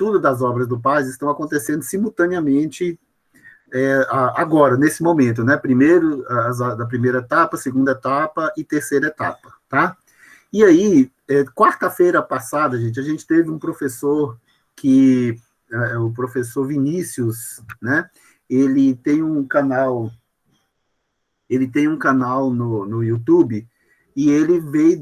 estudo das obras do Paz estão acontecendo simultaneamente agora, nesse momento, né? Primeiro, da primeira etapa, segunda etapa e terceira etapa, tá? E aí, quarta-feira passada, gente, a gente teve um professor o professor Vinícius, né? Ele tem um canal no YouTube e ele veio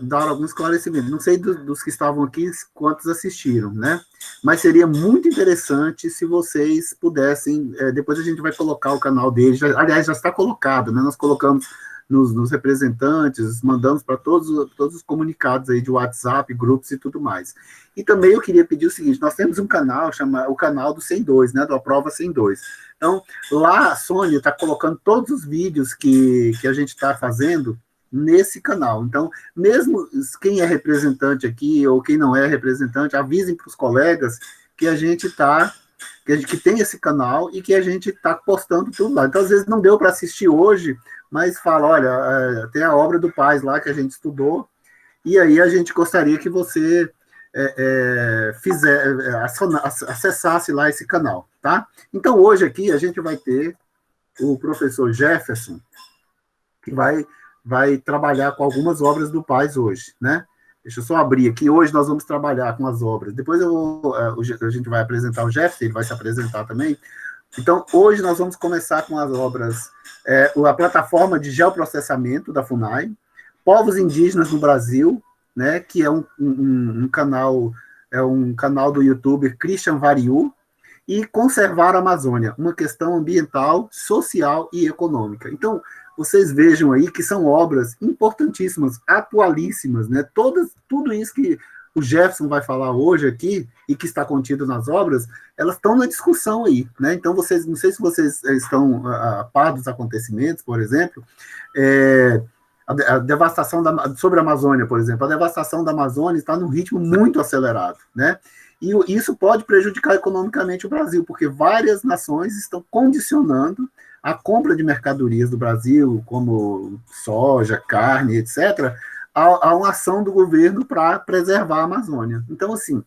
dar alguns esclarecimentos. Não sei dos que estavam aqui quantos assistiram, né? Mas seria muito interessante se vocês pudessem. Depois a gente vai colocar o canal dele. Aliás, já está colocado, né? Nós colocamos nos representantes, mandamos para todos os comunicados aí de WhatsApp, grupos e tudo mais. E também eu queria pedir o seguinte: nós temos um canal, chama o canal do 102, né? Do Aprova 102. Então, lá a Sônia está colocando todos os vídeos que a gente está fazendo nesse canal. Então, mesmo quem é representante aqui ou quem não é representante, avisem para os colegas que a gente que tem esse canal e que a gente está postando tudo lá. Então, às vezes não deu para assistir hoje, mas fala, olha, tem a obra do Paz lá que a gente estudou, e aí a gente gostaria que você acessasse lá esse canal, tá? Então, hoje aqui a gente vai ter o professor Jefferson, que vai trabalhar com algumas obras do Paz hoje, né? Deixa eu só abrir aqui. Hoje nós vamos trabalhar com as obras. Depois a gente vai apresentar o Jefferson, ele vai se apresentar também. Então, hoje nós vamos começar com as obras, a plataforma de geoprocessamento da FUNAI, Povos Indígenas no Brasil, né, que é um canal do youtuber Christian Variu, e Conservar a Amazônia, uma questão ambiental, social e econômica. Então, vocês vejam aí que são obras importantíssimas, atualíssimas, né? Tudo isso que o Jefferson vai falar hoje aqui, e que está contido nas obras, elas estão na discussão aí, né? Então, não sei se vocês estão a par dos acontecimentos, por exemplo, a devastação sobre a Amazônia, por exemplo, a devastação da Amazônia está num ritmo muito acelerado, né? E isso pode prejudicar economicamente o Brasil, porque várias nações estão condicionando a compra de mercadorias do Brasil, como soja, carne, etc., a uma ação do governo para preservar a Amazônia. Então, assim,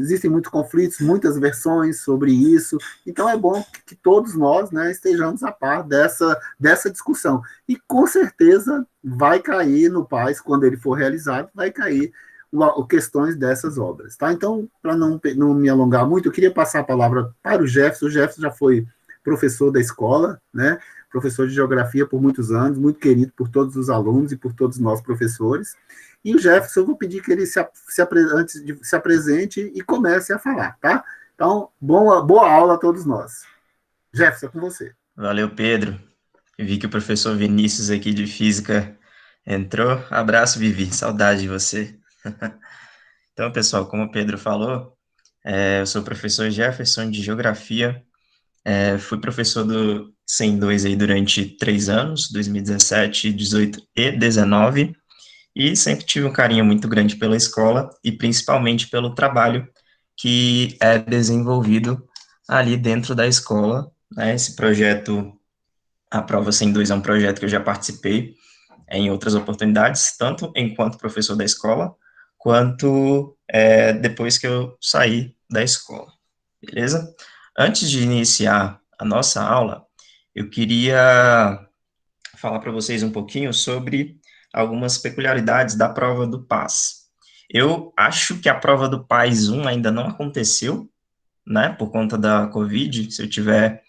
existem muitos conflitos, muitas versões sobre isso, então é bom que todos nós, né, estejamos a par dessa discussão. E, com certeza, vai cair no Paz, quando ele for realizado, vai cair questões dessas obras, tá? Então, para não me alongar muito, eu queria passar a palavra para o Jefferson. O Jefferson já foi professor da escola, né? Professor de geografia por muitos anos, muito querido por todos os alunos e por todos nós professores. E o Jefferson, eu vou pedir que ele antes de se apresente e comece a falar, tá? Então, boa aula a todos nós. Jefferson, é com você. Valeu, Pedro. Eu vi que o professor Vinícius aqui de Física entrou. Abraço, Vivi. Saudade de você. Então, pessoal, como o Pedro falou, eu sou o professor Jefferson de Geografia. Fui professor do 102 aí durante 3 anos, 2017, 18 e 19, e sempre tive um carinho muito grande pela escola e principalmente pelo trabalho que é desenvolvido ali dentro da escola, né? Esse projeto, a Prova 102, é um projeto que eu já participei em outras oportunidades, tanto enquanto professor da escola, quanto depois que eu saí da escola, beleza? Antes de iniciar a nossa aula, eu queria falar para vocês um pouquinho sobre algumas peculiaridades da prova do PAS. Eu acho que a prova do PAS 1 ainda não aconteceu, né, por conta da Covid. Se eu tiver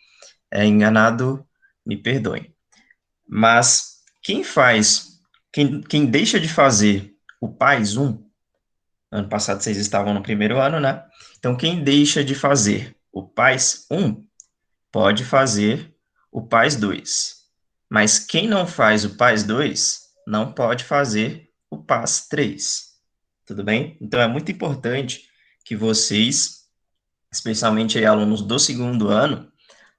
enganado, me perdoem. Mas quem deixa de fazer o PAS 1, ano passado vocês estavam no primeiro ano, né? Então, quem deixa de fazer o PAS 1 pode fazer o PAS 2. Mas quem não faz o PAS 2 não pode fazer o PAS 3. Tudo bem? Então, é muito importante que vocês, especialmente aí, alunos do segundo ano,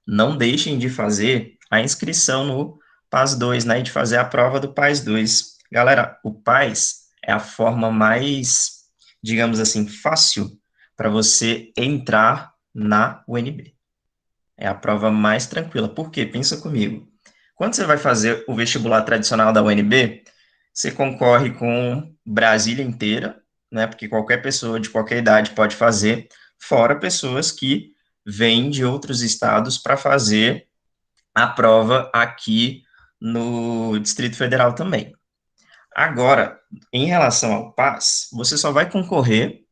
não deixem de fazer a inscrição no PAS 2, né, e de fazer a prova do PAS 2. Galera, o PAS é a forma mais, digamos assim, fácil para você entrar na UNB. É a prova mais tranquila. Por quê? Pensa comigo. Quando você vai fazer o vestibular tradicional da UNB, você concorre com Brasília inteira, né, porque qualquer pessoa de qualquer idade pode fazer, fora pessoas que vêm de outros estados para fazer a prova aqui no Distrito Federal também. Agora, em relação ao PAS, você só vai concorrer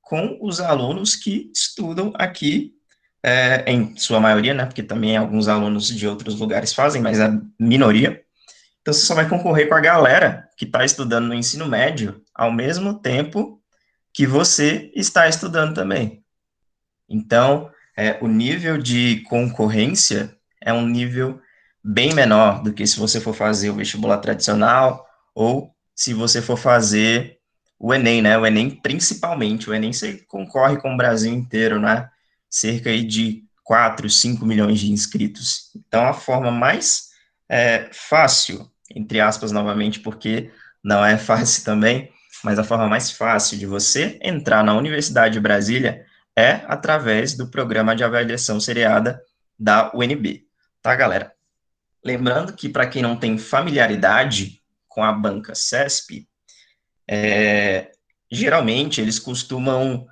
com os alunos que estudam aqui, em sua maioria, né, porque também alguns alunos de outros lugares fazem, mas a minoria. Então, você só vai concorrer com a galera que está estudando no ensino médio ao mesmo tempo que você está estudando também. Então, o nível de concorrência é um nível bem menor do que se você for fazer o vestibular tradicional ou se você for fazer o Enem, né? O Enem, principalmente, o Enem você concorre com o Brasil inteiro, né? Cerca aí de 4, 5 milhões de inscritos. Então, a forma mais fácil, entre aspas, novamente, porque não é fácil também, mas a forma mais fácil de você entrar na Universidade de Brasília é através do programa de avaliação seriada da UNB, tá, galera? Lembrando que, para quem não tem familiaridade com a banca CESP, geralmente eles costumam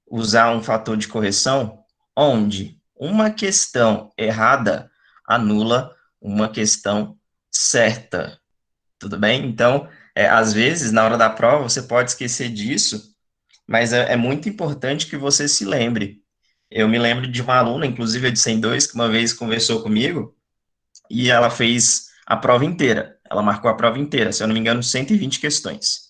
usar um fator de correção onde uma questão errada anula uma questão certa, tudo bem? Então, às vezes, na hora da prova, você pode esquecer disso, mas é muito importante que você se lembre. Eu me lembro de uma aluna, inclusive a de 102, que uma vez conversou comigo e ela fez a prova inteira. Ela marcou a prova inteira, se eu não me engano, 120 questões.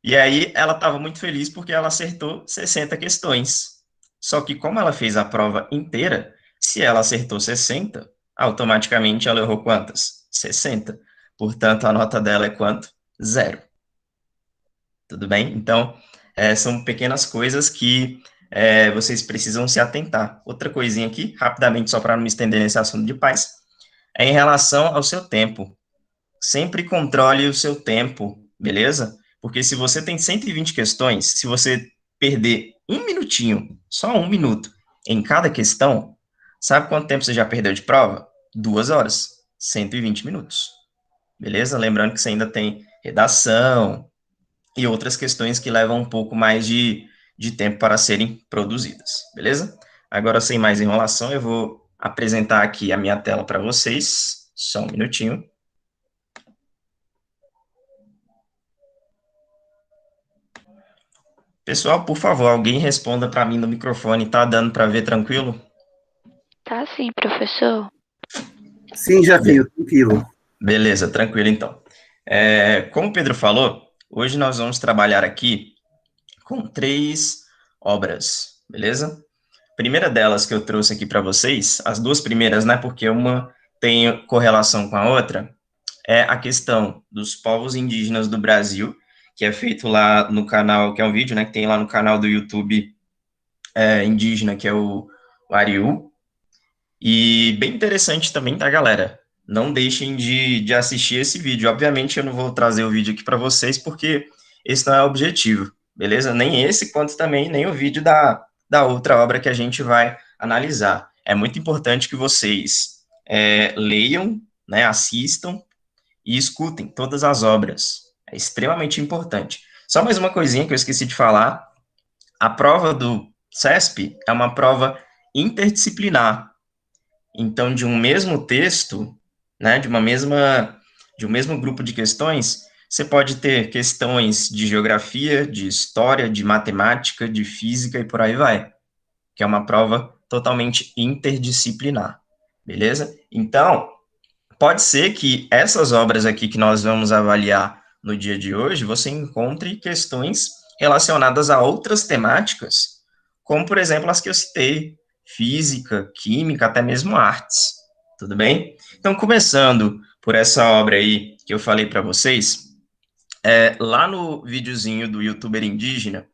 E aí ela estava muito feliz porque ela acertou 60 questões. Só que como ela fez a prova inteira, se ela acertou 60, automaticamente ela errou quantas? 60. Portanto, a nota dela é quanto? Zero. Tudo bem? Então, são pequenas coisas que vocês precisam se atentar. Outra coisinha aqui, rapidamente, só para não me estender nesse assunto de paz, é em relação ao seu tempo. Sempre controle o seu tempo, beleza? Porque se você tem 120 questões, se você perder um minutinho, só um minuto, em cada questão, sabe quanto tempo você já perdeu de prova? 2 horas, 120 minutos, beleza? Lembrando que você ainda tem redação, e outras questões que levam um pouco mais de tempo para serem produzidas, beleza? Agora, sem mais enrolação, eu vou apresentar aqui a minha tela para vocês, só um minutinho. Pessoal, por favor, alguém responda para mim no microfone, tá dando para ver tranquilo? Tá sim, professor. Sim, Jefinho, tranquilo. Beleza, tranquilo então. Como o Pedro falou, hoje nós vamos trabalhar aqui com 3 obras, beleza? Primeira delas que eu trouxe aqui para vocês, as 2 primeiras, né, porque uma tem correlação com a outra, é a questão dos povos indígenas do Brasil, que é feito lá no canal, que é um vídeo, né, que tem lá no canal do YouTube indígena, que é o Ariu, e bem interessante também, tá, galera? Não deixem de assistir esse vídeo. Obviamente, eu não vou trazer o vídeo aqui para vocês, porque esse não é o objetivo, beleza? Nem esse, quanto também nem o vídeo da outra obra que a gente vai analisar. É muito importante que vocês leiam, né, assistam e escutem todas as obras. É extremamente importante. Só mais uma coisinha que eu esqueci de falar. A prova do CESP é uma prova interdisciplinar. Então, de um mesmo texto, né, de um mesmo grupo de questões, você pode ter questões de geografia, de história, de matemática, de física e por aí vai, que é uma prova totalmente interdisciplinar, beleza? Então, pode ser que essas obras aqui que nós vamos avaliar no dia de hoje, você encontre questões relacionadas a outras temáticas, como, por exemplo, as que eu citei, física, química, até mesmo artes, tudo bem? Então, começando por essa obra aí que eu falei para vocês, lá no videozinho do youtuber indígena,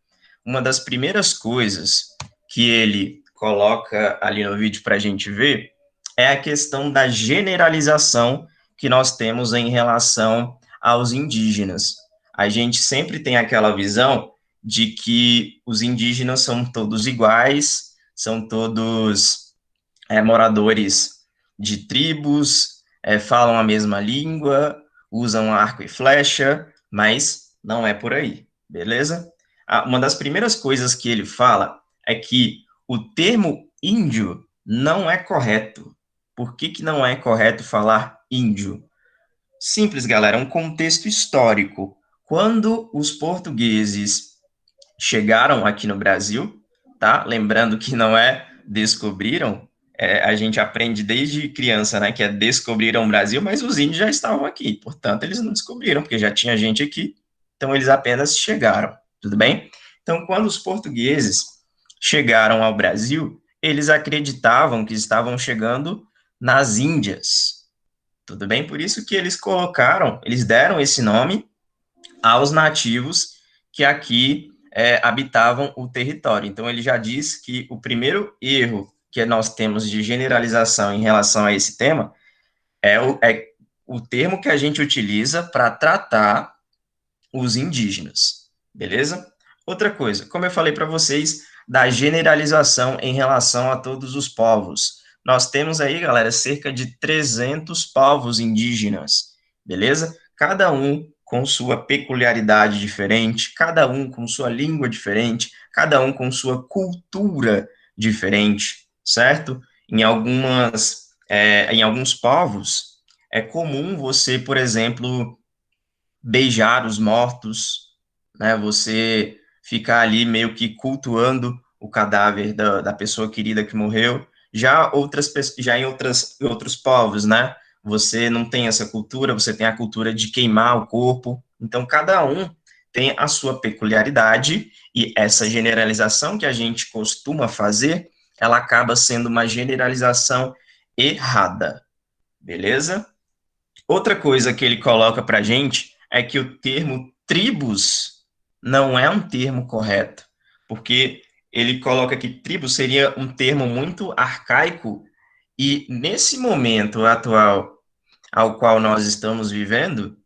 uma das primeiras coisas que ele coloca ali no vídeo para a gente ver é a questão da generalização que nós temos em relação aos indígenas. A gente sempre tem aquela visão de que os indígenas são todos iguais, são todos moradores de tribos, falam a mesma língua, usam arco e flecha, mas não é por aí, beleza? Uma das primeiras coisas que ele fala é que o termo índio não é correto. Por que não é correto falar índio? Simples, galera, é um contexto histórico. Quando os portugueses chegaram aqui no Brasil, tá? Lembrando que não é descobriram, a gente aprende desde criança, né, que é descobriram o Brasil, mas os índios já estavam aqui, portanto, eles não descobriram, porque já tinha gente aqui, então eles apenas chegaram, tudo bem? Então, quando os portugueses chegaram ao Brasil, eles acreditavam que estavam chegando nas Índias, tudo bem? Por isso que eles deram esse nome aos nativos que aqui habitavam o território. Então, ele já diz que o primeiro erro que nós temos de generalização em relação a esse tema é o termo que a gente utiliza para tratar os indígenas, beleza? Outra coisa, como eu falei para vocês, da generalização em relação a todos os povos. Nós temos aí, galera, cerca de 300 povos indígenas, beleza? Cada um com sua peculiaridade diferente, cada um com sua língua diferente, cada um com sua cultura diferente, certo? Em alguns povos, é comum você, por exemplo, beijar os mortos, né? Você ficar ali meio que cultuando o cadáver da pessoa querida que morreu. Já em outros povos, né? Você não tem essa cultura, você tem a cultura de queimar o corpo. Então, cada um tem a sua peculiaridade e essa generalização que a gente costuma fazer, ela acaba sendo uma generalização errada, beleza? Outra coisa que ele coloca para a gente é que o termo tribos não é um termo correto, porque ele coloca que tribo seria um termo muito arcaico e nesse momento atual ao qual nós estamos vivendo,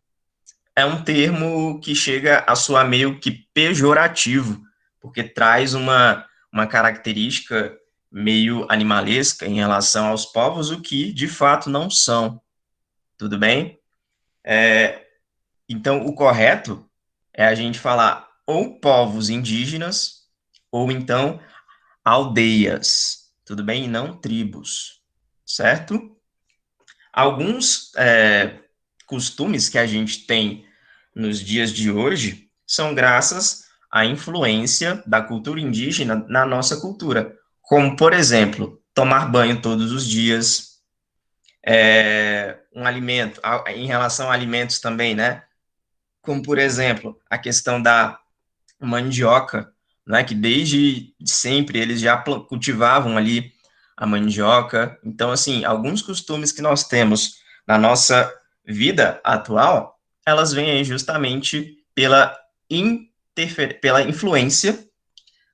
é um termo que chega a soar meio que pejorativo, porque traz uma característica meio animalesca em relação aos povos, o que de fato não são. Tudo bem? Então, o correto é a gente falar ou povos indígenas, ou então aldeias, tudo bem? E não tribos, certo? Alguns costumes que a gente tem nos dias de hoje são graças à influência da cultura indígena na nossa cultura, como, por exemplo, tomar banho todos os dias, um alimento, em relação a alimentos também, né? Como, por exemplo, a questão da mandioca, né, que desde sempre eles já cultivavam ali a mandioca. Então, assim, alguns costumes que nós temos na nossa vida atual, elas vêm aí justamente pela influência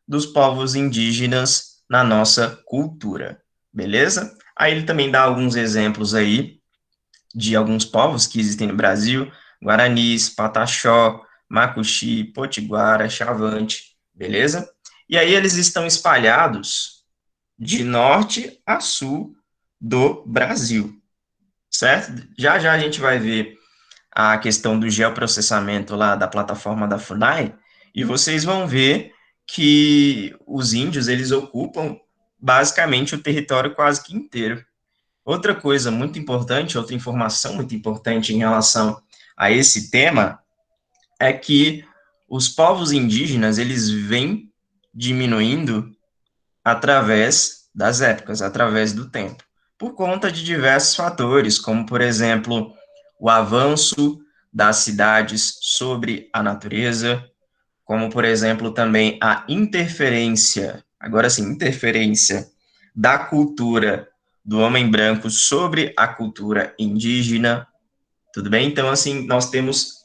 dos povos indígenas na nossa cultura, beleza? Aí ele também dá alguns exemplos aí de alguns povos que existem no Brasil, Guaranis, Pataxó, Macuxi, Potiguara, Chavante, beleza? E aí eles estão espalhados de norte a sul do Brasil, certo? Já já a gente vai ver a questão do geoprocessamento lá da plataforma da FUNAI, e vocês vão ver que os índios, eles ocupam basicamente o território quase que inteiro. Outra coisa muito importante, outra informação muito importante em relação a esse tema é que os povos indígenas, eles vêm diminuindo através das épocas, através do tempo, por conta de diversos fatores, como, por exemplo, o avanço das cidades sobre a natureza, como, por exemplo, também a interferência, agora sim, interferência da cultura do homem branco sobre a cultura indígena, tudo bem? Então, assim, nós temos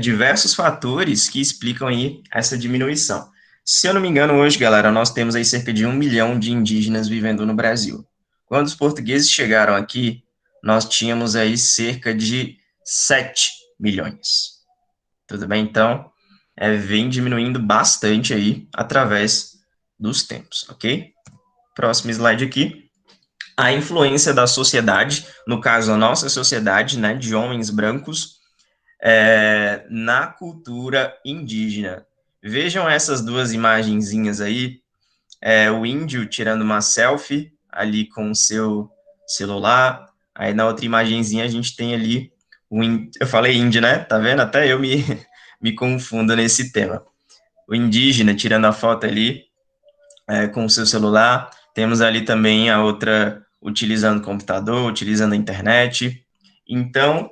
diversos fatores que explicam aí essa diminuição. Se eu não me engano, hoje, galera, nós temos aí cerca de 1 milhão de indígenas vivendo no Brasil. Quando os portugueses chegaram aqui, nós tínhamos aí cerca de 7 milhões. Tudo bem? Então, vem diminuindo bastante aí através dos tempos, ok? Próximo slide aqui. A influência da sociedade, no caso a nossa sociedade, né, de homens brancos, na cultura indígena. vejam essas duas imagenzinhas aí, o índio tirando uma selfie ali com o seu celular, aí na outra imagenzinha a gente tem ali, eu falei índio, né? Tá vendo? Até eu me confundo nesse tema. O indígena tirando a foto ali com o seu celular, temos ali também a outra utilizando o computador, utilizando a internet. Então,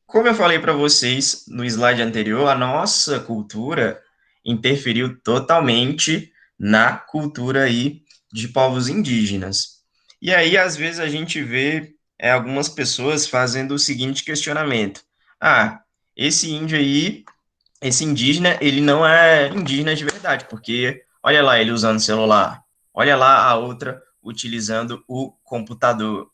como eu falei para vocês no slide anterior, a nossa cultura interferiu totalmente na cultura aí de povos indígenas. E aí, às vezes, a gente vê algumas pessoas fazendo o seguinte questionamento: ah, esse índio aí, esse indígena, ele não é indígena de verdade, porque olha lá ele usando o celular, olha lá a outra utilizando o computador.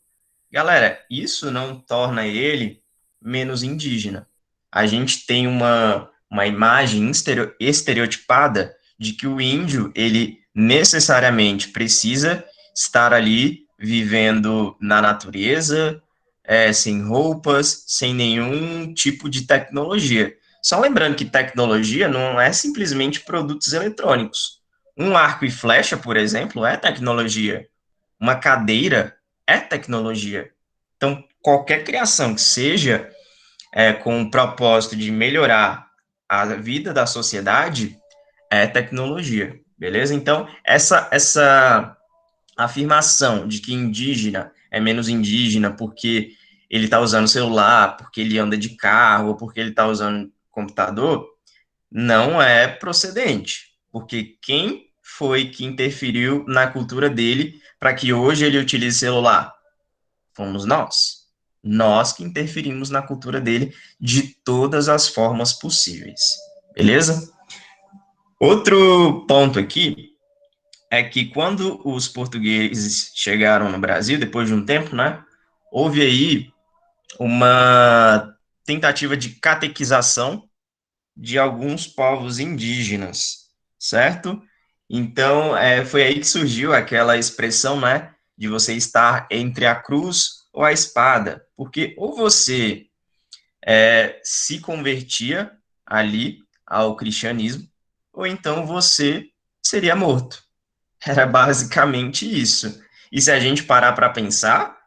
Galera, isso não torna ele menos indígena. A gente tem uma imagem estereotipada de que o índio, ele necessariamente precisa estar ali vivendo na natureza, sem roupas, sem nenhum tipo de tecnologia. Só lembrando que tecnologia não é simplesmente produtos eletrônicos. Um arco e flecha, por exemplo, é tecnologia. Uma cadeira é tecnologia. Então, qualquer criação que seja com o propósito de melhorar a vida da sociedade é tecnologia, beleza? Então, essa afirmação de que indígena é menos indígena porque ele está usando celular, porque ele anda de carro, ou porque ele está usando computador, não é procedente, porque quem foi que interferiu na cultura dele para que hoje ele utilize celular? Fomos nós. Nós que interferimos na cultura dele de todas as formas possíveis. Beleza? Outro ponto aqui é que quando os portugueses chegaram no Brasil, depois de um tempo, né, houve aí uma tentativa de catequização de alguns povos indígenas, certo? Então, foi aí que surgiu aquela expressão, né, de você estar entre a cruz ou a espada, porque ou você se convertia ali ao cristianismo, ou então você seria morto. Era basicamente isso. E se a gente parar para pensar,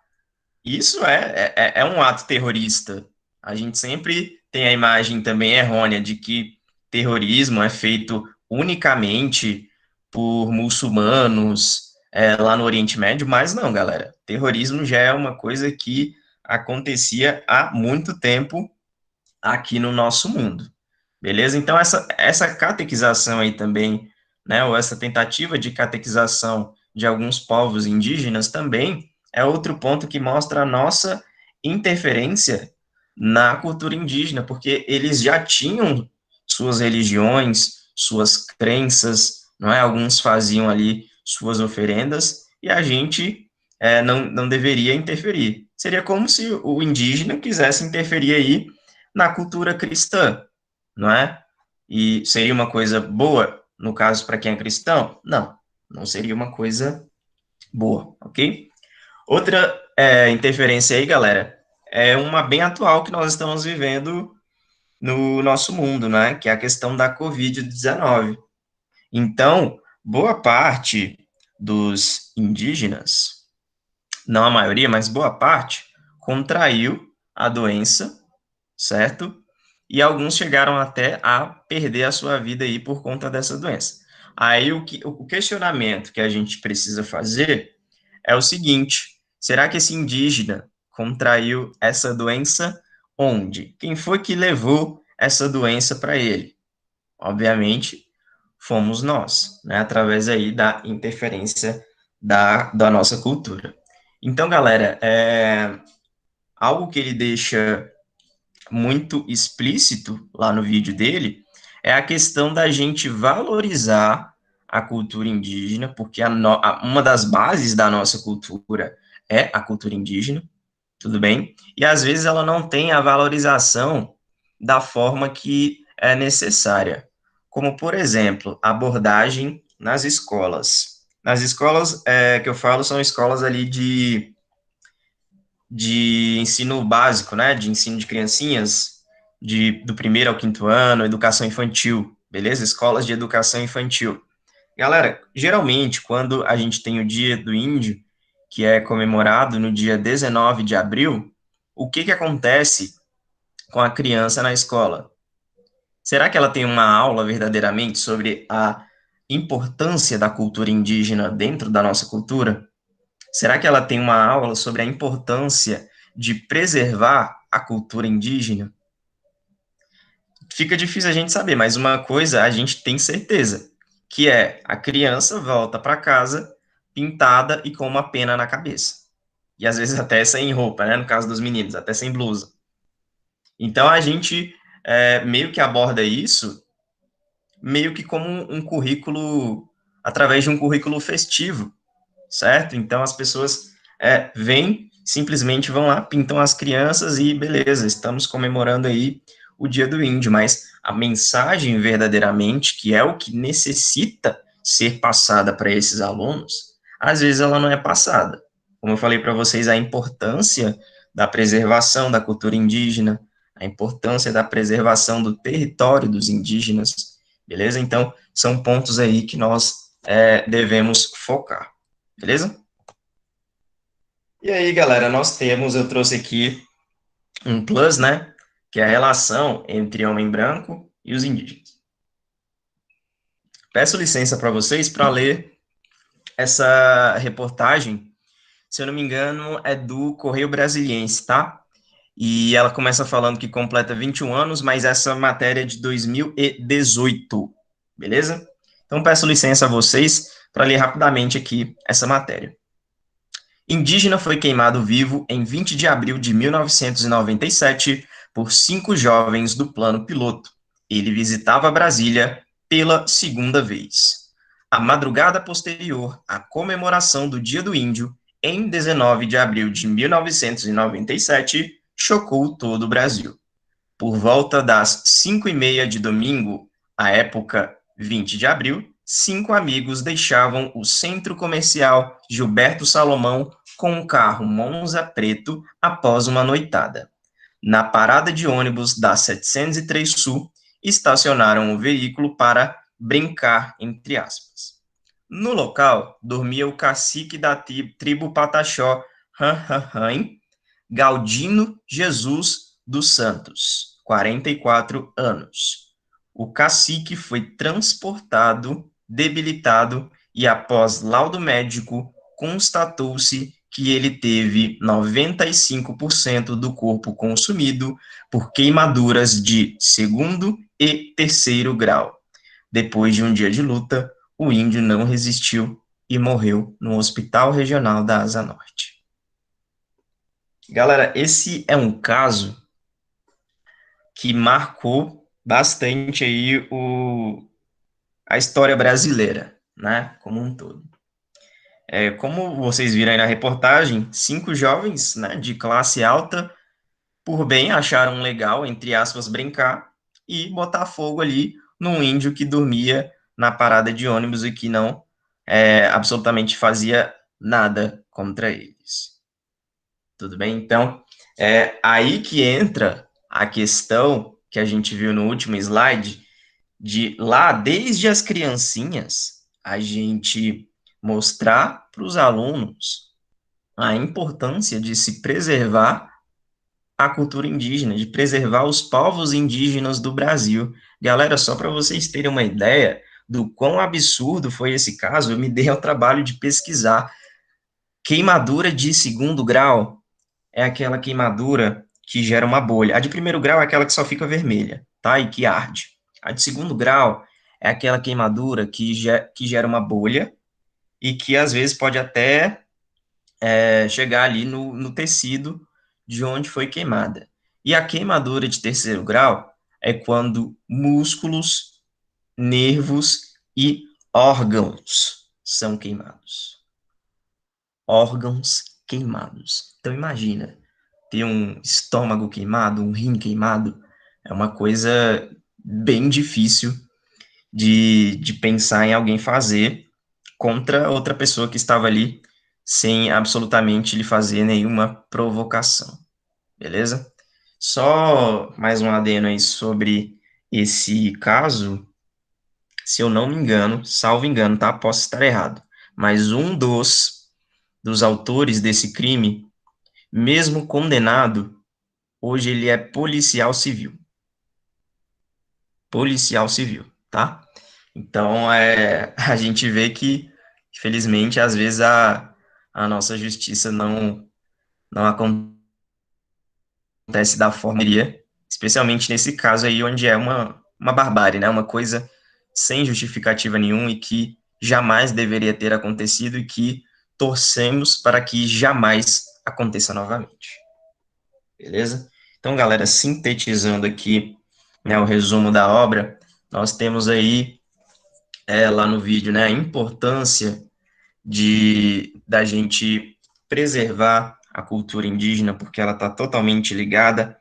isso é um ato terrorista. A gente sempre tem a imagem também errônea de que terrorismo é feito unicamente por muçulmanos lá no Oriente Médio, mas não, galera. Terrorismo já é uma coisa que acontecia há muito tempo aqui no nosso mundo. Beleza? Então, essa catequização aí também, né, ou essa tentativa de catequização de alguns povos indígenas também é outro ponto que mostra a nossa interferência na cultura indígena, porque eles já tinham suas religiões, suas crenças, não é? Alguns faziam ali suas oferendas e a gente não deveria interferir. Seria como se o indígena quisesse interferir aí na cultura cristã, não é? E seria uma coisa boa, no caso, para quem é cristão? Não, não seria uma coisa boa, ok? Outra interferência aí, galera, é uma bem atual que nós estamos vivendo no nosso mundo, né? Que é a questão da Covid-19. Então, boa parte dos indígenas, não a maioria, mas boa parte, contraiu a doença, certo? E alguns chegaram até a perder a sua vida aí por conta dessa doença. Aí o questionamento que a gente precisa fazer é o seguinte: será que esse indígena contraiu essa doença onde? Quem foi que levou essa doença para ele? Obviamente, fomos nós, né? Através aí da interferência da nossa cultura. Então, galera, algo que ele deixa muito explícito lá no vídeo dele é a questão da gente valorizar a cultura indígena, porque uma das bases da nossa cultura é a cultura indígena, tudo bem? E às vezes ela não tem a valorização da forma que é necessária. Como, por exemplo, abordagem nas escolas. Nas escolas que eu falo são escolas ali de ensino básico, né, de ensino de criancinhas, do primeiro ao quinto ano, educação infantil, beleza? Escolas de educação infantil. Galera, geralmente, quando a gente tem o Dia do Índio, que é comemorado no dia 19 de abril, o que acontece com a criança na escola? Será que ela tem uma aula verdadeiramente sobre a importância da cultura indígena dentro da nossa cultura? Será que ela tem uma aula sobre a importância de preservar a cultura indígena? Fica difícil a gente saber, mas uma coisa a gente tem certeza, que é a criança volta para casa pintada e com uma pena na cabeça. E às vezes até sem roupa, né? No caso dos meninos, até sem blusa. Então a gente meio que aborda isso meio que como um currículo, através de um currículo festivo, certo? Então as pessoas vêm, simplesmente vão lá, pintam as crianças e beleza, estamos comemorando aí o Dia do Índio, mas a mensagem verdadeiramente, que é o que necessita ser passada para esses alunos, às vezes ela não é passada. Como eu falei para vocês, a importância da preservação da cultura indígena, a importância da preservação do território dos indígenas, beleza? Então, são pontos aí que nós devemos focar, beleza? E aí, galera, eu trouxe aqui um plus, né, que é a relação entre homem branco e os indígenas. Peço licença para vocês para ler essa reportagem, se eu não me engano, é do Correio Brasiliense, tá? E ela começa falando que completa 21 anos, mas essa matéria é de 2018, beleza? Então peço licença a vocês para ler rapidamente aqui essa matéria. Indígena foi queimado vivo em 20 de abril de 1997 por 5 jovens do Plano Piloto. Ele visitava Brasília pela segunda vez. A madrugada posterior à comemoração do Dia do Índio, em 19 de abril de 1997, chocou todo o Brasil. Por volta das 5h30 de domingo, à época 20 de abril, 5 amigos deixavam o centro comercial Gilberto Salomão com um carro Monza preto após uma noitada. Na parada de ônibus da 703 Sul, estacionaram o veículo para brincar, entre aspas. No local, dormia o cacique da tribo Pataxó, Galdino Jesus dos Santos, 44 anos. O cacique foi transportado, debilitado, e após laudo médico, constatou-se que ele teve 95% do corpo consumido por queimaduras de segundo e terceiro grau. Depois de um dia de luta, o índio não resistiu e morreu no Hospital Regional da Asa Norte. Galera, esse é um caso que marcou bastante aí a história brasileira, né, como um todo. Como vocês viram aí na reportagem, 5 jovens, né, de classe alta, por bem acharam legal, entre aspas, brincar e botar fogo ali num índio que dormia na parada de ônibus e que não absolutamente fazia nada contra eles. Tudo bem? Então, é aí que entra a questão que a gente viu no último slide, de lá, desde as criancinhas, a gente mostrar para os alunos a importância de se preservar a cultura indígena, de preservar os povos indígenas do Brasil. Galera, só para vocês terem uma ideia do quão absurdo foi esse caso, eu me dei ao trabalho de pesquisar. Queimadura de segundo grau é aquela queimadura que gera uma bolha. A de primeiro grau é aquela que só fica vermelha, tá? E que arde. A de segundo grau é aquela queimadura que gera uma bolha e que às vezes pode até chegar ali no tecido de onde foi queimada. E a queimadura de terceiro grau é quando músculos, nervos e órgãos são queimados. Órgãos queimados. Então imagina, ter um estômago queimado, um rim queimado, é uma coisa bem difícil de pensar em alguém fazer contra outra pessoa que estava ali sem absolutamente lhe fazer nenhuma provocação, beleza? Só mais um adendo aí sobre esse caso, se eu não me engano, salvo engano, tá? Posso estar errado. Mas um dos autores desse crime, mesmo condenado, hoje ele é policial civil. Policial civil, tá? Então, a gente vê que, infelizmente, às vezes a nossa justiça não acontece da forma que iria, especialmente nesse caso aí, onde é uma barbárie, né? Uma coisa sem justificativa nenhuma e que jamais deveria ter acontecido e que torcemos para que jamais aconteça novamente. Beleza? Então, galera, sintetizando aqui, né, o resumo da obra, nós temos aí lá no vídeo, né, a importância da gente preservar a cultura indígena, porque ela está totalmente ligada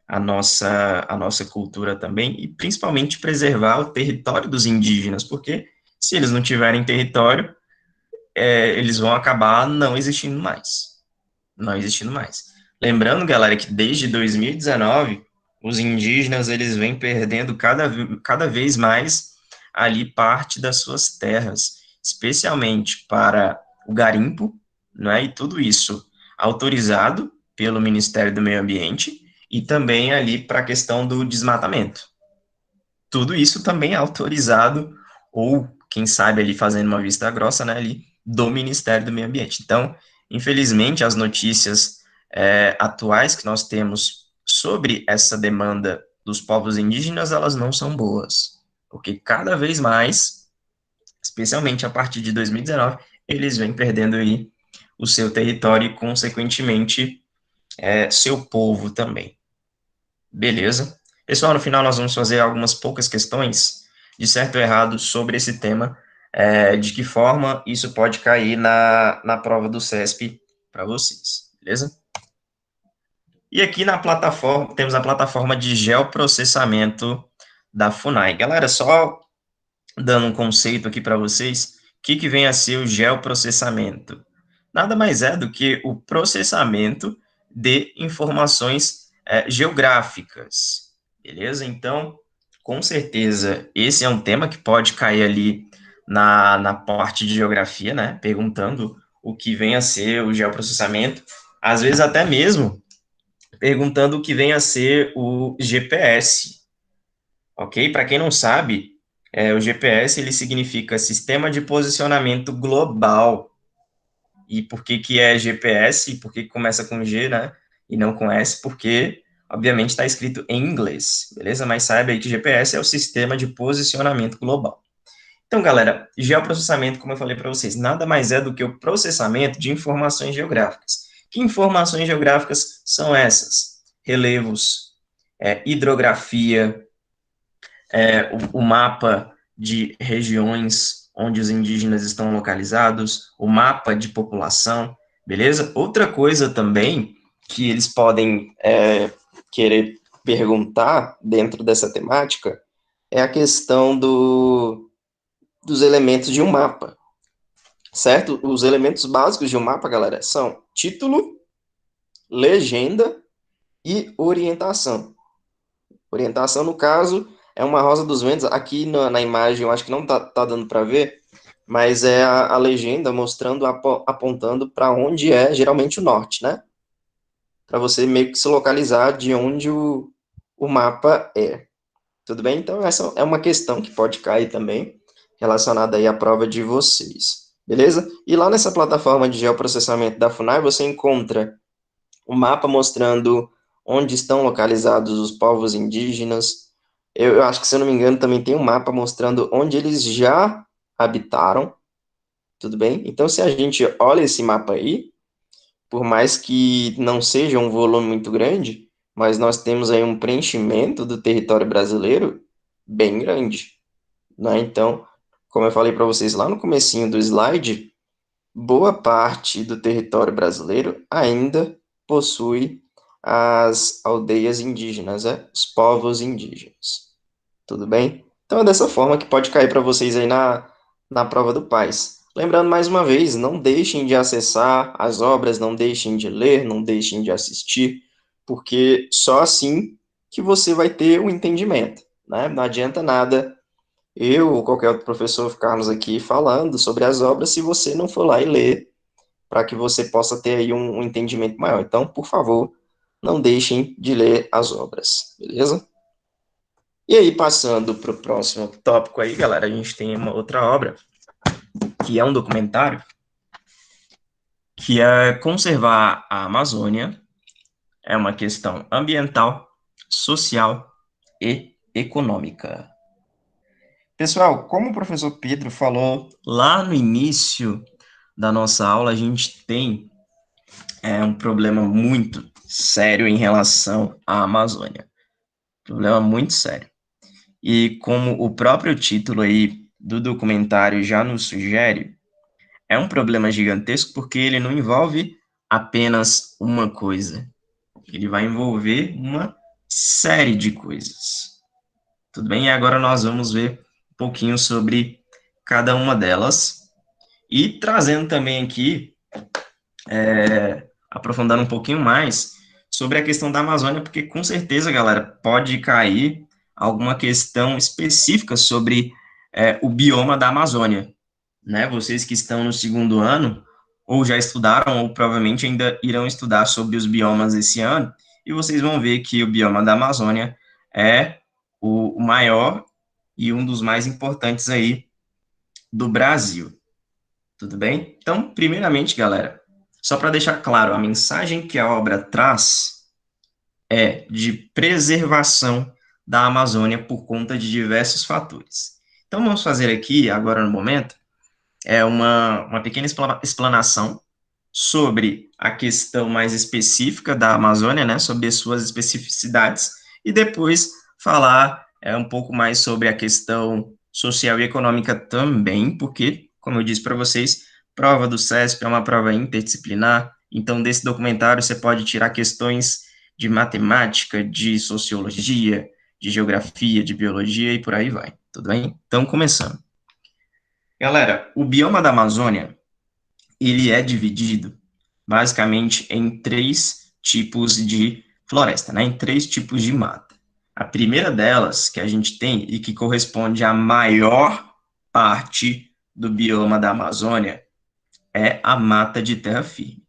à nossa cultura também, e principalmente preservar o território dos indígenas, porque se eles não tiverem território, eles vão acabar não existindo mais. Não existindo mais. Lembrando, galera, que desde 2019, os indígenas, eles vêm perdendo cada vez mais ali parte das suas terras, especialmente para o garimpo, né, e tudo isso autorizado pelo Ministério do Meio Ambiente, e também ali para a questão do desmatamento. Tudo isso também é autorizado, ou quem sabe ali fazendo uma vista grossa, né, ali do Ministério do Meio Ambiente. Então, infelizmente, as notícias atuais que nós temos sobre essa demanda dos povos indígenas, elas não são boas, porque cada vez mais, especialmente a partir de 2019, eles vêm perdendo aí o seu território e, consequentemente, seu povo também. Beleza? Pessoal, no final nós vamos fazer algumas poucas questões de certo ou errado sobre esse tema, de que forma isso pode cair na prova do CESP para vocês, beleza? E aqui na plataforma, temos a plataforma de geoprocessamento da FUNAI. Galera, só dando um conceito aqui para vocês, o que vem a ser o geoprocessamento? Nada mais é do que o processamento de informações geográficas, beleza? Então, com certeza, esse é um tema que pode cair ali na parte de geografia, né? Perguntando o que vem a ser o geoprocessamento, às vezes até mesmo perguntando o que vem a ser o GPS, ok? Para quem não sabe, o GPS ele significa Sistema de Posicionamento Global. E por que é GPS? E por que começa com G, né? E não com S? Porque, obviamente, está escrito em inglês, beleza? Mas saiba aí que GPS é o Sistema de Posicionamento Global. Então, galera, geoprocessamento, como eu falei para vocês, nada mais é do que o processamento de informações geográficas. Que informações geográficas são essas? Relevos, hidrografia, o mapa de regiões onde os indígenas estão localizados, o mapa de população, beleza? Outra coisa também que eles podem querer perguntar dentro dessa temática é a questão dos elementos de um mapa, certo? Os elementos básicos de um mapa, galera, são título, legenda e orientação. Orientação, no caso, é uma rosa dos ventos. Aqui na imagem, eu acho que não tá dando para ver, mas é a legenda mostrando, apontando para onde é geralmente o norte, né? Para você meio que se localizar de onde o mapa é. Tudo bem? Então, essa é uma questão que pode cair também, relacionada aí à prova de vocês. Beleza? E lá nessa plataforma de geoprocessamento da FUNAI, você encontra o mapa mostrando onde estão localizados os povos indígenas. Eu acho que, se eu não me engano, também tem um mapa mostrando onde eles já habitaram. Tudo bem? Então, se a gente olha esse mapa aí, por mais que não seja um volume muito grande, mas nós temos aí um preenchimento do território brasileiro bem grande, né? Então, como eu falei para vocês lá no comecinho do slide, boa parte do território brasileiro ainda possui as aldeias indígenas, os povos indígenas. Tudo bem? Então é dessa forma que pode cair para vocês aí na prova do PAS. Lembrando mais uma vez, não deixem de acessar as obras, não deixem de ler, não deixem de assistir, porque só assim que você vai ter o entendimento, né? Não adianta nada eu ou qualquer outro professor ficarmos aqui falando sobre as obras se você não for lá e ler, para que você possa ter aí um entendimento maior. Então, por favor, não deixem de ler as obras, beleza? E aí, passando para o próximo tópico aí, galera, a gente tem uma outra obra, que é um documentário, que é conservar a Amazônia, é uma questão ambiental, social e econômica. Pessoal, como o professor Pedro falou lá no início da nossa aula, a gente tem um problema muito sério em relação à Amazônia. Problema muito sério. E como o próprio título aí do documentário já nos sugere, é um problema gigantesco porque ele não envolve apenas uma coisa. Ele vai envolver uma série de coisas. Tudo bem? E agora nós vamos ver um pouquinho sobre cada uma delas e trazendo também aqui, aprofundando um pouquinho mais sobre a questão da Amazônia, porque com certeza, galera, pode cair alguma questão específica sobre o bioma da Amazônia, né? Vocês que estão no segundo ano, ou já estudaram, ou provavelmente ainda irão estudar sobre os biomas esse ano, e vocês vão ver que o bioma da Amazônia é o maior e um dos mais importantes aí do Brasil. Tudo bem? Então, primeiramente, galera, só para deixar claro, a mensagem que a obra traz é de preservação da Amazônia por conta de diversos fatores. Então, vamos fazer aqui, agora no momento, uma pequena explanação sobre a questão mais específica da Amazônia, né, sobre as suas especificidades, e depois falar um pouco mais sobre a questão social e econômica também, porque, como eu disse para vocês, prova do CESP é uma prova interdisciplinar, então desse documentário você pode tirar questões de matemática, de sociologia, de geografia, de biologia e por aí vai, tudo bem? Então, começando. Galera, o bioma da Amazônia, ele é dividido basicamente em três tipos de floresta, né? Em três tipos de mata. A primeira delas, que a gente tem e que corresponde à maior parte do bioma da Amazônia, é a mata de terra firme.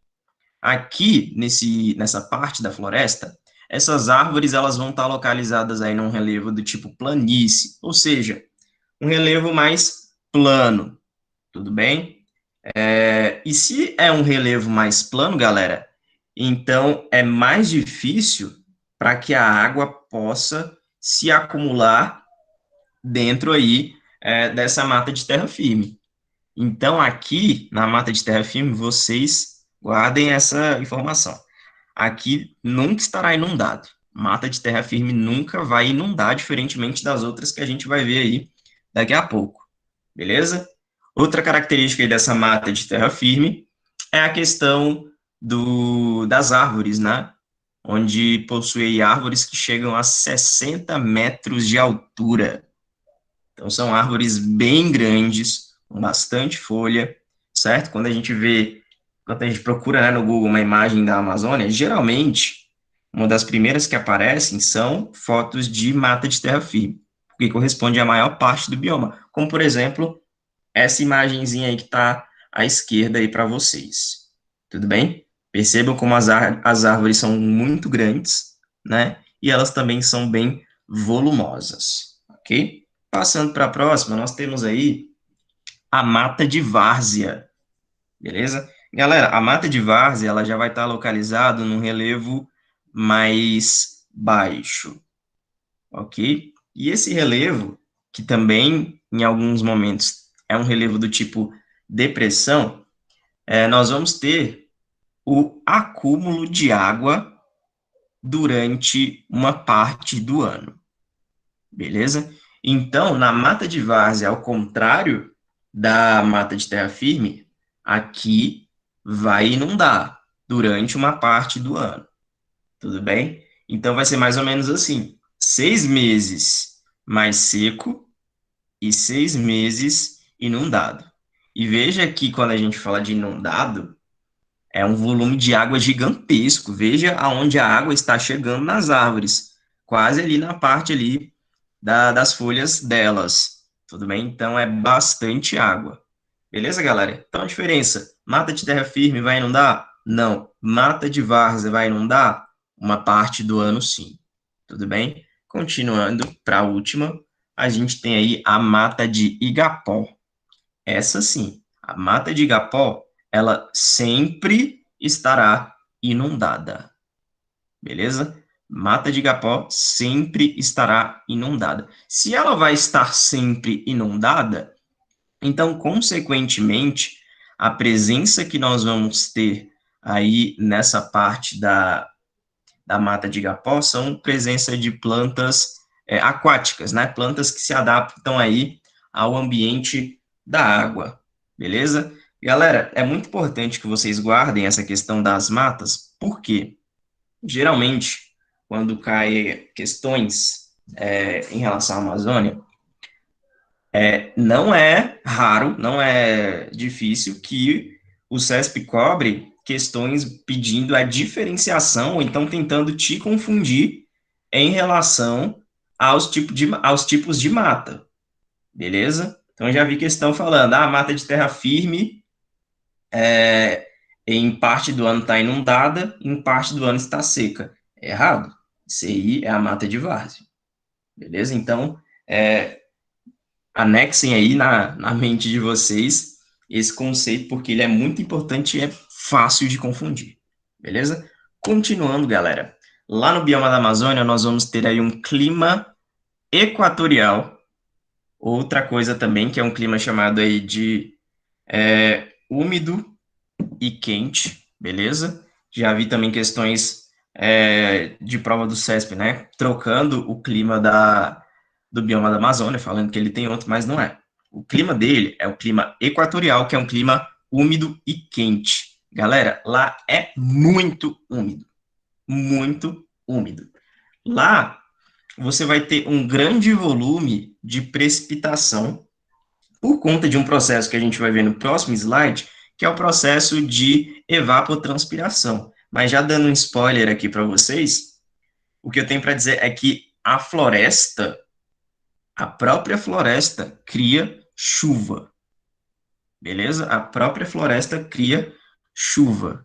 Aqui, nessa parte da floresta, essas árvores elas vão estar localizadas aí num relevo do tipo planície, ou seja, um relevo mais plano, tudo bem? E se é um relevo mais plano, galera, então é mais difícil para que a água possa se acumular dentro aí dessa mata de terra firme. Então, aqui na mata de terra firme, vocês guardem essa informação. Aqui nunca estará inundado. Mata de terra firme nunca vai inundar, diferentemente das outras que a gente vai ver aí daqui a pouco. Beleza? Outra característica aí dessa mata de terra firme é a questão das árvores, né? Onde possui árvores que chegam a 60 metros de altura. Então, são árvores bem grandes, com bastante folha, certo? Quando a gente procura, né, no Google uma imagem da Amazônia, geralmente, uma das primeiras que aparecem são fotos de mata de terra firme, porque corresponde à maior parte do bioma, como, por exemplo, essa imagenzinha aí que está à esquerda aí para vocês. Tudo bem? Percebam como as árvores são muito grandes, né? E elas também são bem volumosas, ok? Passando para a próxima, nós temos aí a mata de várzea, beleza? Galera, a mata de várzea, ela já vai estar localizada num relevo mais baixo, ok? E esse relevo, que também, em alguns momentos, é um relevo do tipo depressão, nós vamos ter o acúmulo de água durante uma parte do ano, beleza? Então, na mata de várzea, ao contrário da mata de terra firme, aqui vai inundar durante uma parte do ano, tudo bem? Então, vai ser mais ou menos assim, 6 meses mais seco e 6 meses inundado. E veja que quando a gente fala de inundado, é um volume de água gigantesco. Veja aonde a água está chegando nas árvores, quase ali na parte ali das folhas delas. tudo bem? Então, é bastante água. Beleza, galera? Então, a diferença, mata de terra firme vai inundar? Não. Mata de várzea vai inundar? Uma parte do ano, sim. Tudo bem? Continuando para a última, a gente tem aí a mata de Igapó. Essa sim, a mata de Igapó, ela sempre estará inundada. Beleza? Mata de Igapó sempre estará inundada. Se ela vai estar sempre inundada, então, consequentemente, a presença que nós vamos ter aí nessa parte da mata de igapó são presença de plantas aquáticas, né? Plantas que se adaptam aí ao ambiente da água, beleza? Galera, é muito importante que vocês guardem essa questão das matas, porque geralmente, quando caem questões em relação à Amazônia, não é raro, não é difícil que o CESP cobre questões pedindo a diferenciação, ou então tentando te confundir em relação aos tipos de mata, beleza? Então, já vi questão falando, mata de terra firme, em parte do ano está inundada, em parte do ano está seca. É errado. Isso aí é a mata de várzea, beleza? Então, anexem aí na mente de vocês esse conceito, porque ele é muito importante e é fácil de confundir, beleza? Continuando, galera. Lá no bioma da Amazônia, nós vamos ter aí um clima equatorial. Outra coisa também, que é um clima chamado aí de úmido e quente, beleza? Já vi também questões de prova do CESP, né? Trocando o clima do bioma da Amazônia, falando que ele tem outro, mas não é. O clima dele é o clima equatorial, que é um clima úmido e quente. Galera, lá é muito úmido. Muito úmido. Lá, você vai ter um grande volume de precipitação por conta de um processo que a gente vai ver no próximo slide, que é o processo de evapotranspiração. Mas já dando um spoiler aqui para vocês, o que eu tenho para dizer é que a própria floresta cria chuva, beleza? A própria floresta cria chuva,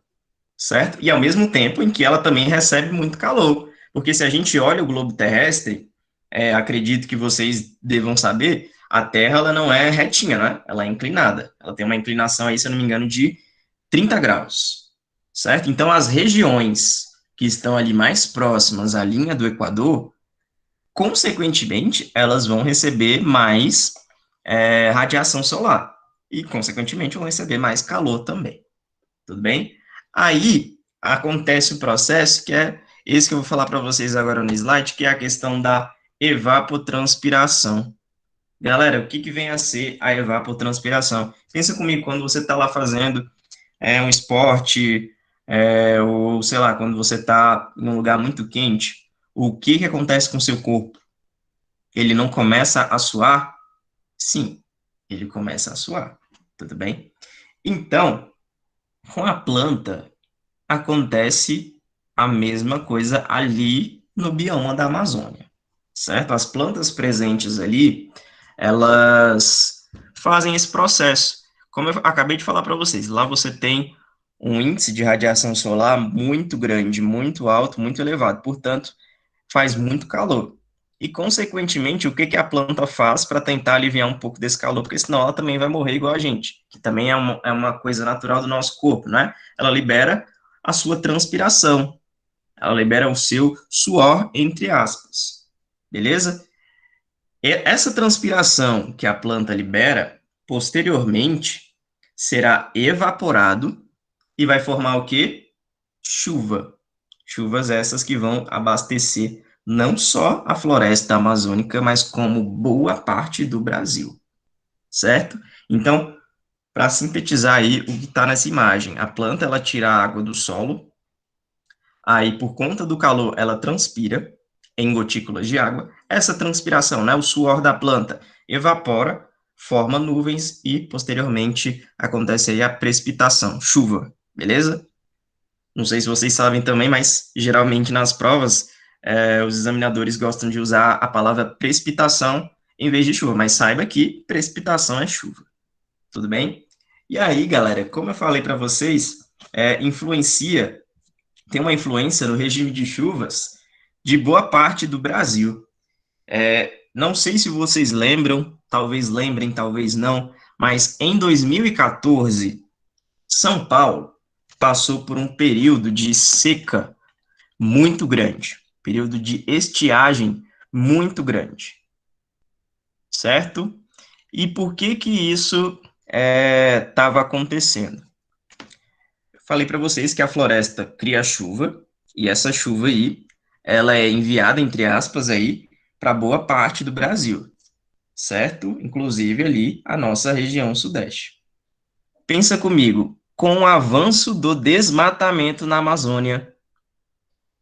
certo? E ao mesmo tempo em que ela também recebe muito calor, porque se a gente olha o globo terrestre, acredito que vocês devam saber, a Terra ela não é retinha, né? Ela é inclinada. Ela tem uma inclinação aí, se eu não me engano, de 30 graus, certo? Então, as regiões que estão ali mais próximas à linha do Equador, consequentemente, elas vão receber mais radiação solar e, consequentemente, vão receber mais calor também. Tudo bem? Aí acontece o processo que é esse que eu vou falar para vocês agora no slide, que é a questão da evapotranspiração. Galera, o que vem a ser a evapotranspiração? Pensa comigo, quando você está lá fazendo um esporte, ou sei lá, quando você está em um lugar muito quente, o que acontece com o seu corpo? Ele não começa a suar? Sim, ele começa a suar, tudo bem? Então, com a planta, acontece a mesma coisa ali no bioma da Amazônia, certo? As plantas presentes ali, elas fazem esse processo. Como eu acabei de falar para vocês, lá você tem um índice de radiação solar muito grande, muito alto, muito elevado, portanto, faz muito calor. E, consequentemente, o que a planta faz para tentar aliviar um pouco desse calor? Porque senão ela também vai morrer igual a gente, que também é uma coisa natural do nosso corpo, né? Ela libera a sua transpiração, ela libera o seu suor, entre aspas, beleza? E essa transpiração que a planta libera, posteriormente, será evaporado e vai formar o quê? Chuva. Chuvas essas que vão abastecer não só a floresta amazônica, mas como boa parte do Brasil, certo? Então, para sintetizar aí o que está nessa imagem, a planta ela tira a água do solo, aí por conta do calor ela transpira em gotículas de água, essa transpiração, né, o suor da planta evapora, forma nuvens e posteriormente acontece aí a precipitação, chuva, beleza? Não sei se vocês sabem também, mas geralmente nas provas os examinadores gostam de usar a palavra precipitação em vez de chuva, mas saiba que precipitação é chuva, tudo bem? E aí, galera, como eu falei para vocês, tem uma influência no regime de chuvas de boa parte do Brasil. Não sei se vocês lembram, talvez lembrem, talvez não, mas em 2014, São Paulo passou por um período de seca muito grande, período de estiagem muito grande, certo? E por que que isso estava acontecendo? Eu falei para vocês que a floresta cria chuva, e essa chuva aí, ela é enviada, entre aspas, aí, para boa parte do Brasil, certo? Inclusive ali a nossa região sudeste. Pensa comigo, com o avanço do desmatamento na Amazônia,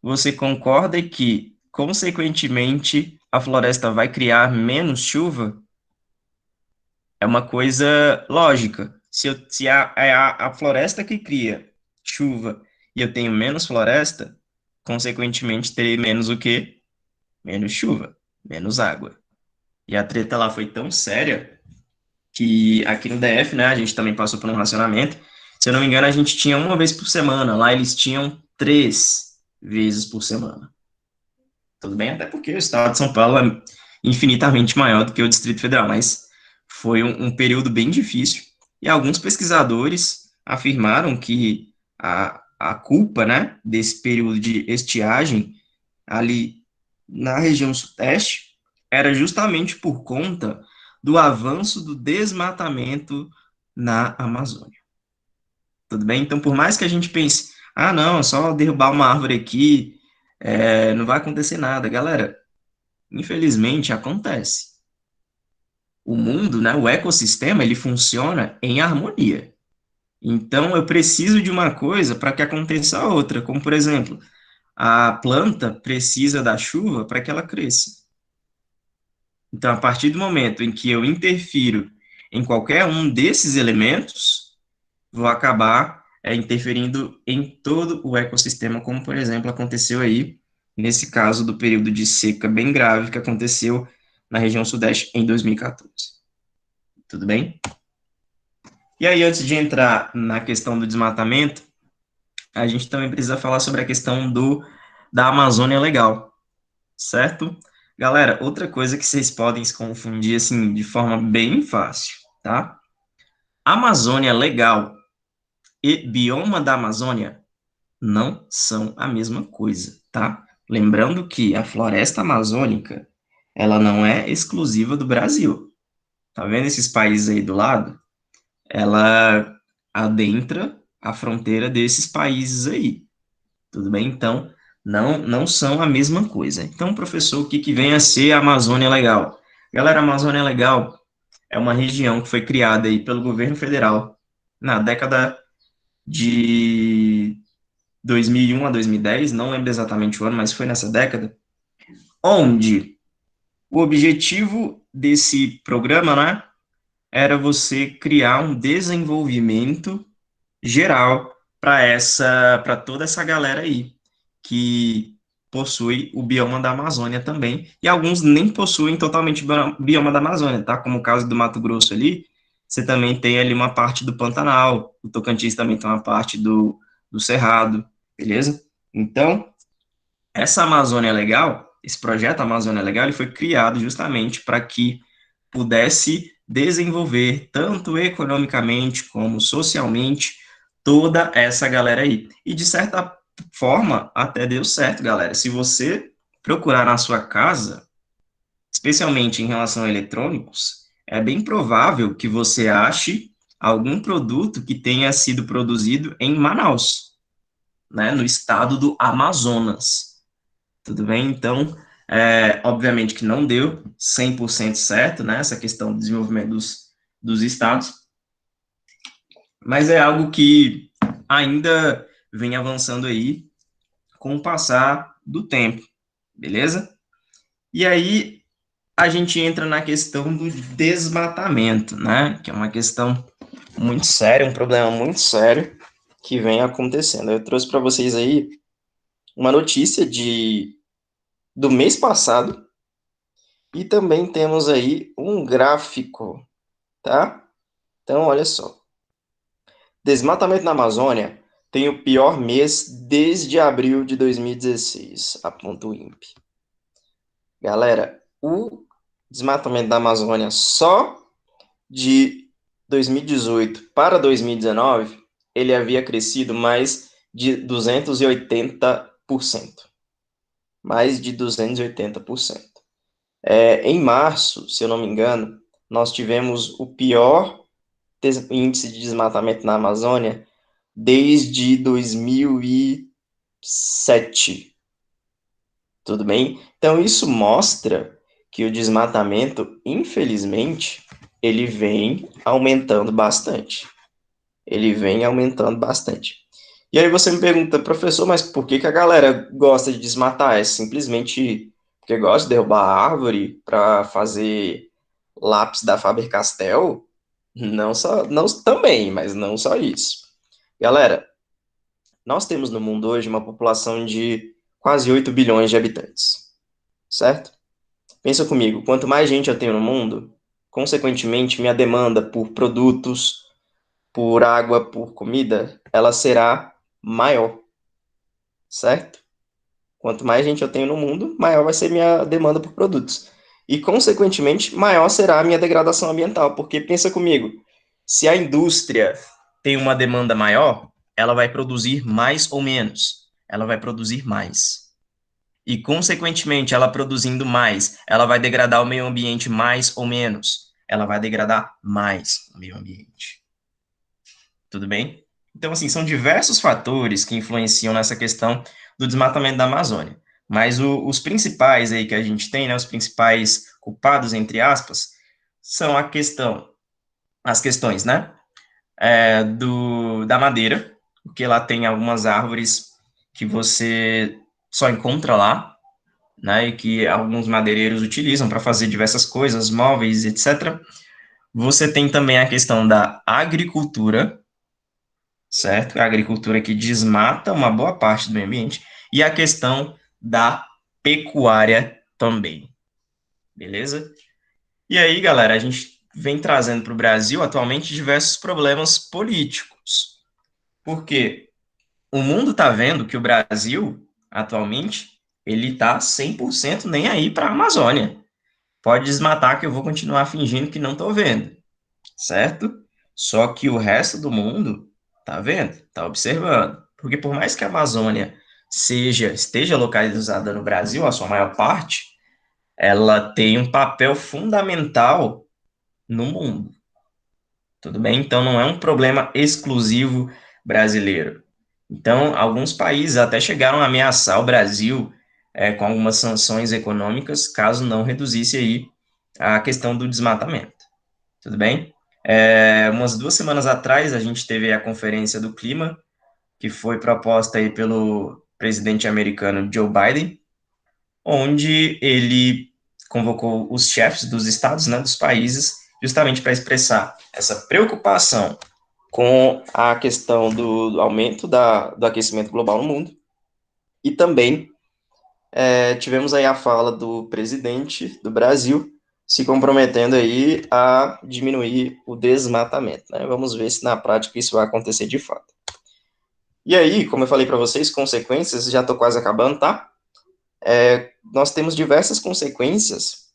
você concorda que, consequentemente, a floresta vai criar menos chuva? É uma coisa lógica. Se a floresta que cria chuva e eu tenho menos floresta, consequentemente terei menos o quê? Menos chuva, menos água. E a treta lá foi tão séria que aqui no DF, né, a gente também passou por um racionamento. Se eu não me engano, a gente tinha uma vez por semana. Lá eles tinham 3 vezes por semana. Tudo bem? Até porque o estado de São Paulo é infinitamente maior do que o Distrito Federal, mas foi um período bem difícil. E alguns pesquisadores afirmaram que a culpa, né, desse período de estiagem ali na região sudeste era justamente por conta do avanço do desmatamento na Amazônia. Tudo bem? Então, por mais que a gente pense, ah, não, é só derrubar uma árvore aqui, não vai acontecer nada. Galera, infelizmente acontece. O mundo, né, o ecossistema, ele funciona em harmonia. Então, eu preciso de uma coisa para que aconteça a outra, como, por exemplo, a planta precisa da chuva para que ela cresça. Então, a partir do momento em que eu interfiro em qualquer um desses elementos, vou acabar interferindo em todo o ecossistema, como, por exemplo, aconteceu aí, nesse caso do período de seca bem grave que aconteceu na região sudeste em 2014. Tudo bem? E aí, antes de entrar na questão do desmatamento, a gente também precisa falar sobre a questão da Amazônia Legal, certo? Galera, outra coisa que vocês podem se confundir, assim, de forma bem fácil, tá? Amazônia Legal e bioma da Amazônia não são a mesma coisa, tá? Lembrando que a floresta amazônica, ela não é exclusiva do Brasil. Tá vendo esses países aí do lado? Ela adentra a fronteira desses países aí. Tudo bem? Então, não são a mesma coisa. Então, professor, o que, que vem a ser a Amazônia Legal? Galera, a Amazônia Legal é uma região que foi criada aí pelo governo federal na década de 2001 a 2010, não lembro exatamente o ano, mas foi nessa década, onde o objetivo desse programa, né, era você criar um desenvolvimento geral para toda essa galera aí que possui o bioma da Amazônia também, e alguns nem possuem totalmente o bioma da Amazônia, tá? Como o caso do Mato Grosso ali, você também tem ali uma parte do Pantanal, o Tocantins também tem uma parte do Cerrado, beleza? Então, essa Amazônia Legal, esse projeto Amazônia Legal, ele foi criado justamente para que pudesse desenvolver, tanto economicamente como socialmente, toda essa galera aí. E, de certa forma, até deu certo, galera. Se você procurar na sua casa, especialmente em relação a eletrônicos, é bem provável que você ache algum produto que tenha sido produzido em Manaus, né, no estado do Amazonas. Tudo bem? Então, obviamente que não deu 100% certo, né, essa questão do desenvolvimento dos estados, mas é algo que ainda vem avançando aí com o passar do tempo, beleza? E aí a gente entra na questão do desmatamento, né, que é uma questão muito séria, um problema muito sério que vem acontecendo. Eu trouxe para vocês aí uma notícia do mês passado, E também temos aí um gráfico, tá? Então, olha só. Desmatamento na Amazônia tem o pior mês desde abril de 2016, aponta o INPE. Galera, o desmatamento da Amazônia só de 2018 para 2019, ele havia crescido mais de 280%. Mais de 280%. Em março, se eu não me engano, nós tivemos o pior índice de desmatamento na Amazônia desde 2007. Tudo bem? Então, isso mostra que o desmatamento, infelizmente, ele vem aumentando bastante. Ele vem aumentando bastante. E aí você me pergunta, professor, mas por que a galera gosta de desmatar? É simplesmente porque gosta de derrubar a árvore para fazer lápis da Faber-Castell? Não só, não também, mas não só isso. Galera, nós temos no mundo hoje uma população de quase 8 bilhões de habitantes, certo? Pensa comigo, quanto mais gente eu tenho no mundo, consequentemente, minha demanda por produtos, por água, por comida, ela será maior, certo? Quanto mais gente eu tenho no mundo, maior vai ser minha demanda por produtos. E, consequentemente, maior será a minha degradação ambiental. Porque pensa comigo, se a indústria tem uma demanda maior, ela vai produzir mais ou menos? Ela vai produzir mais. E, consequentemente, ela produzindo mais, ela vai degradar o meio ambiente mais ou menos? Ela vai degradar mais o meio ambiente. Tudo bem? Então, assim, são diversos fatores que influenciam nessa questão do desmatamento da Amazônia. Mas os principais aí que a gente tem, né, os principais culpados, entre aspas, são as questões, né, da madeira, porque lá tem algumas árvores que você só encontra lá, né, e que alguns madeireiros utilizam para fazer diversas coisas, móveis, etc. Você tem também a questão da agricultura, certo? A agricultura que desmata uma boa parte do meio ambiente, e a questão da pecuária também, beleza? E aí, galera, a gente vem trazendo para o Brasil atualmente diversos problemas políticos. Por quê? O mundo está vendo que o Brasil, atualmente, ele está 100% nem aí para a Amazônia. Pode desmatar que eu vou continuar fingindo que não estou vendo, certo? Só que o resto do mundo tá vendo, tá observando. Porque por mais que a Amazônia esteja localizada no Brasil, a sua maior parte, ela tem um papel fundamental no mundo. Tudo bem? Então não é um problema exclusivo brasileiro. Então, alguns países até chegaram a ameaçar o Brasil com algumas sanções econômicas, caso não reduzisse aí a questão do desmatamento. Tudo bem? Umas 2 semanas atrás, a gente teve a Conferência do Clima, que foi proposta aí pelo presidente americano Joe Biden, onde ele convocou os chefes dos estados, né, dos países, justamente para expressar essa preocupação com a questão do aumento do aquecimento global no mundo. E também tivemos aí a fala do presidente do Brasil, se comprometendo aí a diminuir o desmatamento, né? Vamos ver se na prática isso vai acontecer de fato. E aí, como eu falei para vocês, consequências, já estou quase acabando, tá? Nós temos diversas consequências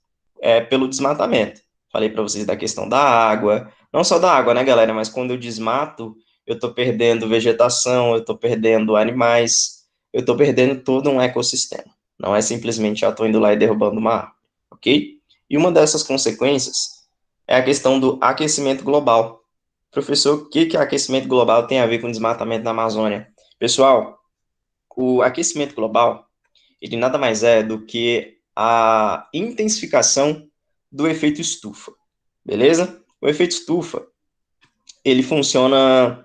pelo desmatamento. Falei para vocês da questão da água, não só da água, né, galera? Mas quando eu desmato, eu estou perdendo vegetação, eu estou perdendo animais, eu estou perdendo todo um ecossistema. Não é simplesmente eu estou indo lá e derrubando uma árvore, ok? E uma dessas consequências é a questão do aquecimento global. Professor, o que aquecimento global tem a ver com desmatamento na Amazônia? Pessoal, o aquecimento global, ele nada mais é do que a intensificação do efeito estufa, beleza? O efeito estufa, ele funciona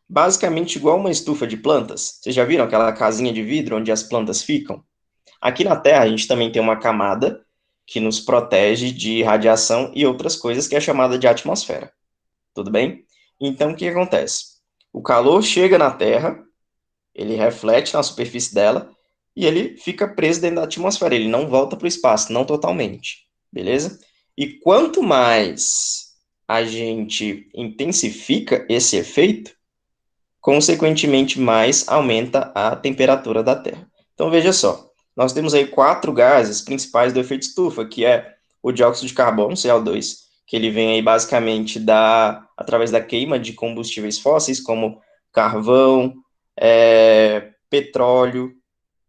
basicamente igual uma estufa de plantas. Vocês já viram aquela casinha de vidro onde as plantas ficam? Aqui na Terra, a gente também tem uma camada que nos protege de radiação e outras coisas, que é chamada de atmosfera. Tudo bem? Então, o que acontece? O calor chega na Terra, ele reflete na superfície dela, e ele fica preso dentro da atmosfera, ele não volta para o espaço, não totalmente. beleza? E quanto mais a gente intensifica esse efeito, consequentemente, mais aumenta a temperatura da Terra. Então, veja só, nós temos aí 4 gases principais do efeito estufa, que é o dióxido de carbono, CO2, que ele vem aí basicamente através da queima de combustíveis fósseis, como carvão, petróleo,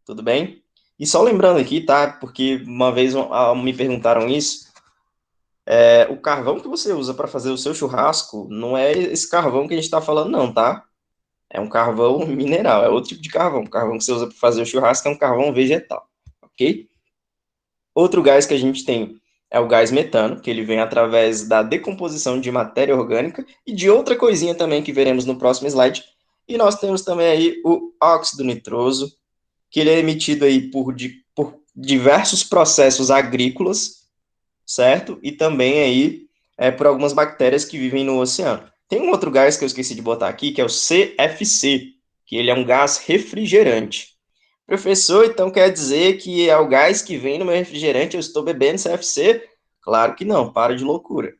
tudo bem? E só lembrando aqui, tá? Porque uma vez me perguntaram isso, o carvão que você usa para fazer o seu churrasco não é esse carvão que a gente está falando, não, tá? É um carvão mineral, é outro tipo de carvão. O carvão que você usa para fazer o churrasco é um carvão vegetal, ok? Outro gás que a gente tem é o gás metano, que ele vem através da decomposição de matéria orgânica e de outra coisinha também que veremos no próximo slide. E nós temos também aí o óxido nitroso, que ele é emitido aí por diversos processos agrícolas, certo? E também aí por algumas bactérias que vivem no oceano. Tem um outro gás que eu esqueci de botar aqui, que é o CFC, que ele é um gás refrigerante. Professor, então quer dizer que é o gás que vem no meu refrigerante, eu estou bebendo CFC? Claro que não, para de loucura.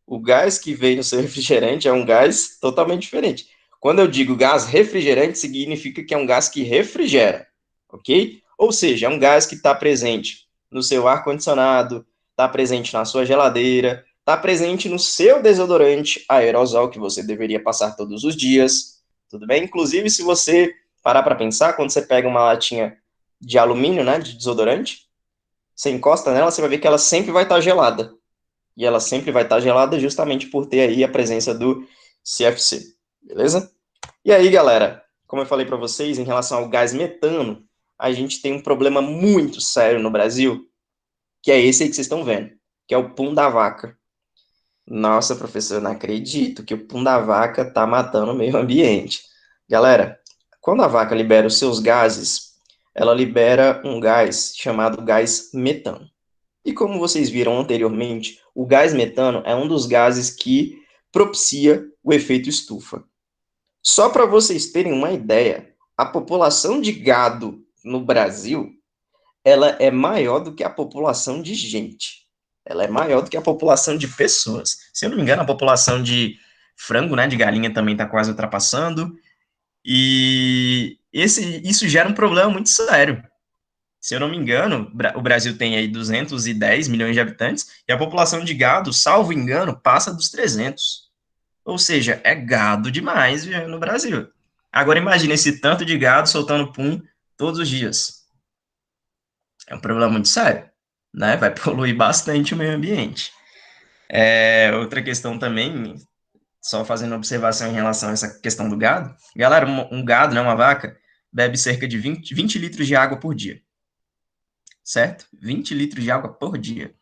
O gás que vem no seu refrigerante é um gás totalmente diferente. Quando eu digo gás refrigerante, significa que é um gás que refrigera, ok? Ou seja, é um gás que está presente no seu ar-condicionado, está presente na sua geladeira, está presente no seu desodorante aerosol que você deveria passar todos os dias, tudo bem? Inclusive, se você parar para pensar, quando você pega uma latinha de alumínio, né, de desodorante, você encosta nela, você vai ver que ela sempre vai estar gelada. E ela sempre vai estar gelada justamente por ter aí a presença do CFC, beleza? E aí, galera, como eu falei para vocês, em relação ao gás metano, a gente tem um problema muito sério no Brasil, que é esse aí que vocês estão vendo, que é o pum da vaca. Nossa, professor, eu não acredito que o pum da vaca tá matando o meio ambiente. Galera, quando a vaca libera os seus gases, ela libera um gás chamado gás metano. E como vocês viram anteriormente, o gás metano é um dos gases que propicia o efeito estufa. Só para vocês terem uma ideia, a população de gado no Brasil, ela é maior do que a população de gente. Ela é maior do que a população de pessoas. Se eu não me engano, a população de frango, né, de galinha também está quase ultrapassando. E isso gera um problema muito sério. Se eu não me engano, o Brasil tem aí 210 milhões de habitantes e a população de gado, salvo engano, passa dos 300. Ou seja, é gado demais vivendo no Brasil. Agora imagine esse tanto de gado soltando pum todos os dias. É um problema muito sério, né? Vai poluir bastante o meio ambiente. Outra questão também, só fazendo observação em relação a essa questão do gado. Galera, um gado, né, uma vaca, bebe cerca de 20 litros de água por dia. Certo? 20 litros de água por dia.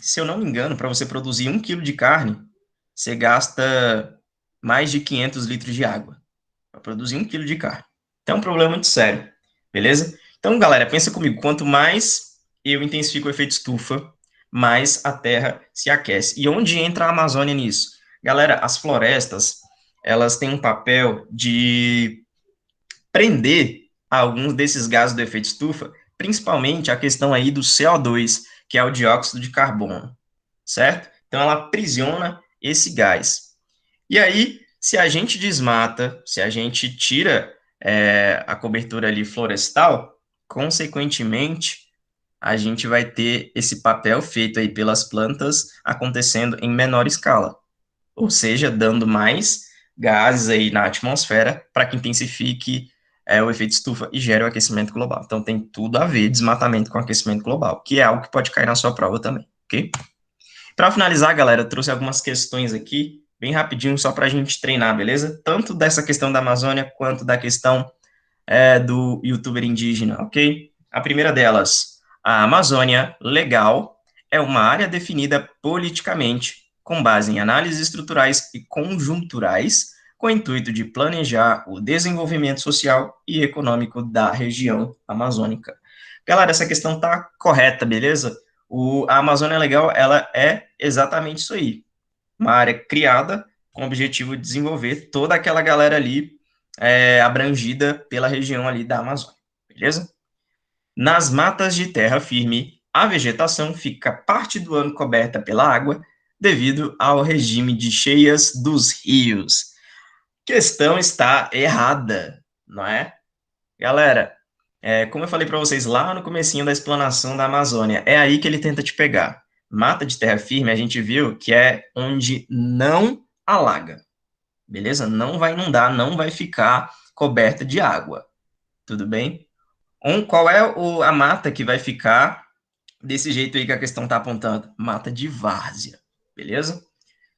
Se eu não me engano, para você produzir 1 quilo de carne, você gasta mais de 500 litros de água para produzir 1 quilo de carne. Então é um problema muito sério, beleza? Então, galera, pensa comigo, quanto mais eu intensifico o efeito estufa, mais a Terra se aquece. E onde entra a Amazônia nisso? Galera, as florestas, elas têm um papel de prender alguns desses gases do efeito estufa, principalmente a questão aí do CO2, que é o dióxido de carbono, certo? Então ela aprisiona esse gás. E aí, se a gente desmata, se a gente tira a cobertura ali florestal, consequentemente, a gente vai ter esse papel feito aí pelas plantas acontecendo em menor escala, ou seja, dando mais gases aí na atmosfera para que intensifique o efeito estufa e gere o aquecimento global. Então tem tudo a ver desmatamento com aquecimento global, que é algo que pode cair na sua prova também, ok? Para finalizar, galera, eu trouxe algumas questões aqui, bem rapidinho, só para a gente treinar, beleza? Tanto dessa questão da Amazônia, quanto da questão do youtuber indígena, ok? A primeira delas, a Amazônia legal é uma área definida politicamente com base em análises estruturais e conjunturais, com o intuito de planejar o desenvolvimento social e econômico da região amazônica. Galera, essa questão está correta, beleza? A Amazônia Legal, ela é exatamente isso aí. Uma área criada com o objetivo de desenvolver toda aquela galera ali abrangida pela região ali da Amazônia, beleza? Nas matas de terra firme A vegetação fica parte do ano coberta pela água devido ao regime de cheias dos rios. Questão está errada, não é? Galera, como eu falei para vocês lá no comecinho da explanação da Amazônia, é aí que ele tenta te pegar. Mata de terra firme, a gente viu que é onde não alaga, beleza? Não vai inundar, não vai ficar coberta de água, tudo bem? Qual é a mata que vai ficar desse jeito aí que a questão está apontando? Mata de várzea, beleza?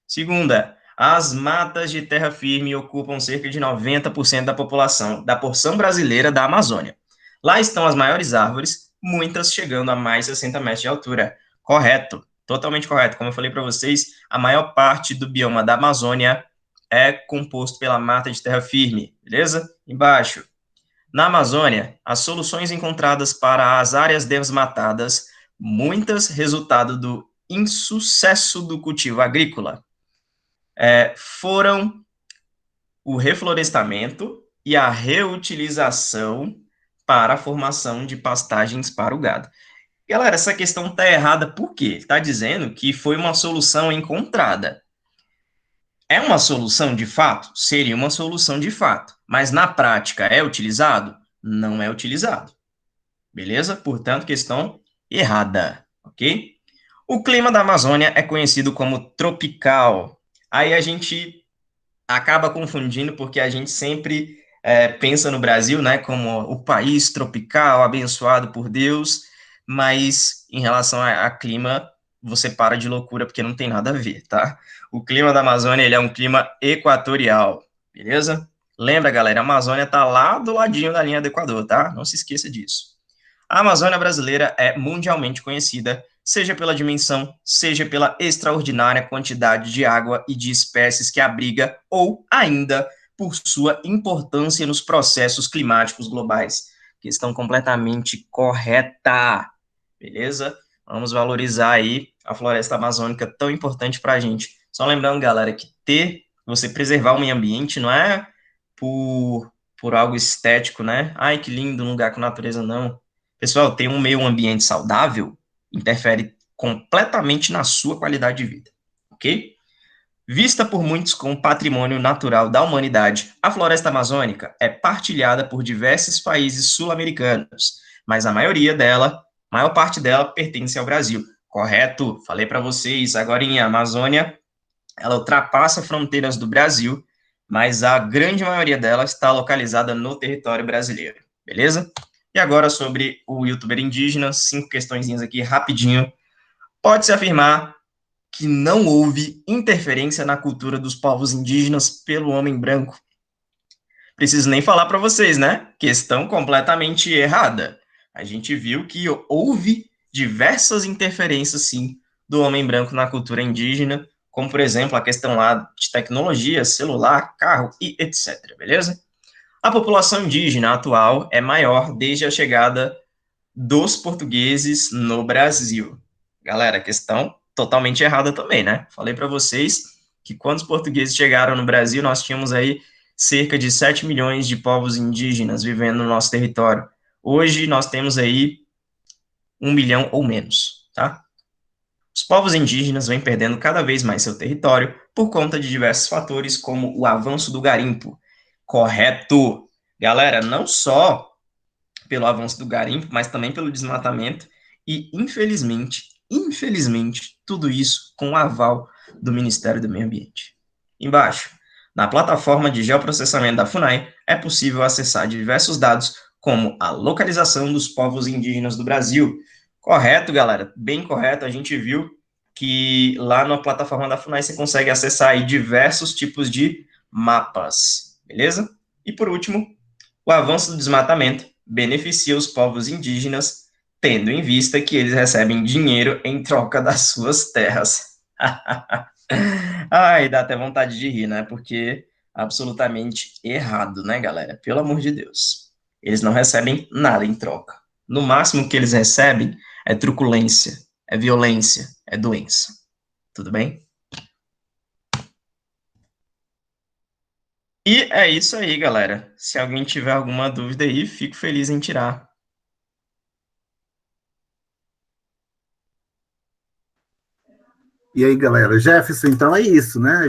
Segunda, as matas de terra firme ocupam cerca de 90% da população, da porção brasileira da Amazônia. Lá estão as maiores árvores, muitas chegando a mais de 60 metros de altura. Correto, totalmente correto. Como eu falei para vocês, a maior parte do bioma da Amazônia é composto pela mata de terra firme, beleza? Embaixo. Na Amazônia, as soluções encontradas para as áreas desmatadas, muitas resultado do insucesso do cultivo agrícola, foram o reflorestamento e a reutilização para a formação de pastagens para o gado. Galera, essa questão está errada por quê? Está dizendo que foi uma solução encontrada. É uma solução de fato? Seria uma solução de fato. Mas na prática é utilizado? Não é utilizado. Beleza? Portanto, questão errada, ok? O clima da Amazônia é conhecido como tropical. Aí a gente acaba confundindo porque a gente sempre pensa no Brasil, né, como o país tropical, abençoado por Deus, mas em relação a clima, você para de loucura porque não tem nada a ver, tá? O clima da Amazônia, ele é um clima equatorial, beleza? Lembra, galera, a Amazônia tá lá do ladinho da linha do Equador, tá? Não se esqueça disso. A Amazônia brasileira é mundialmente conhecida, seja pela dimensão, seja pela extraordinária quantidade de água e de espécies que abriga, ou ainda por sua importância nos processos climáticos globais. Questão completamente correta, beleza? Vamos valorizar aí a floresta amazônica tão importante para a gente. Só lembrando, galera, que você preservar o meio ambiente não é por algo estético, né? Ai, que lindo um lugar com natureza, não. Pessoal, ter um meio ambiente saudável interfere completamente na sua qualidade de vida, ok? Vista por muitos como patrimônio natural da humanidade, a floresta amazônica é partilhada por diversos países sul-americanos, mas a maior parte dela pertence ao Brasil. Correto? Falei para vocês, agora em Amazônia, ela ultrapassa fronteiras do Brasil, mas a grande maioria dela está localizada no território brasileiro, beleza? E agora sobre o youtuber indígena, 5 questõezinhas aqui rapidinho. Pode-se afirmar que não houve interferência na cultura dos povos indígenas pelo homem branco. Preciso nem falar para vocês, né? Questão completamente errada. A gente viu que houve diversas interferências, sim, do homem branco na cultura indígena, como, por exemplo, a questão lá de tecnologia, celular, carro e etc., beleza? A população indígena atual é maior desde a chegada dos portugueses no Brasil. Galera, questão totalmente errada também, né? Falei para vocês que quando os portugueses chegaram no Brasil, nós tínhamos aí cerca de 7 milhões de povos indígenas vivendo no nosso território. Hoje nós temos aí 1 milhão ou menos, tá? Os povos indígenas vêm perdendo cada vez mais seu território por conta de diversos fatores, como o avanço do garimpo. Correto! Galera, não só pelo avanço do garimpo, mas também pelo desmatamento e, infelizmente, tudo isso com o aval do Ministério do Meio Ambiente. Embaixo, na plataforma de geoprocessamento da FUNAI, é possível acessar diversos dados, como a localização dos povos indígenas do Brasil. Correto, galera? Bem correto. A gente viu que lá na plataforma da FUNAI você consegue acessar aí diversos tipos de mapas, beleza? E por último, o avanço do desmatamento beneficia os povos indígenas, tendo em vista que eles recebem dinheiro em troca das suas terras. Ai, dá até vontade de rir, né? Porque absolutamente errado, né, galera? Pelo amor de Deus. Eles não recebem nada em troca. No máximo que eles recebem é truculência, é violência, é doença. Tudo bem? E é isso aí, galera. Se alguém tiver alguma dúvida aí, fico feliz em tirar. E aí, galera? Jefferson, então é isso, né?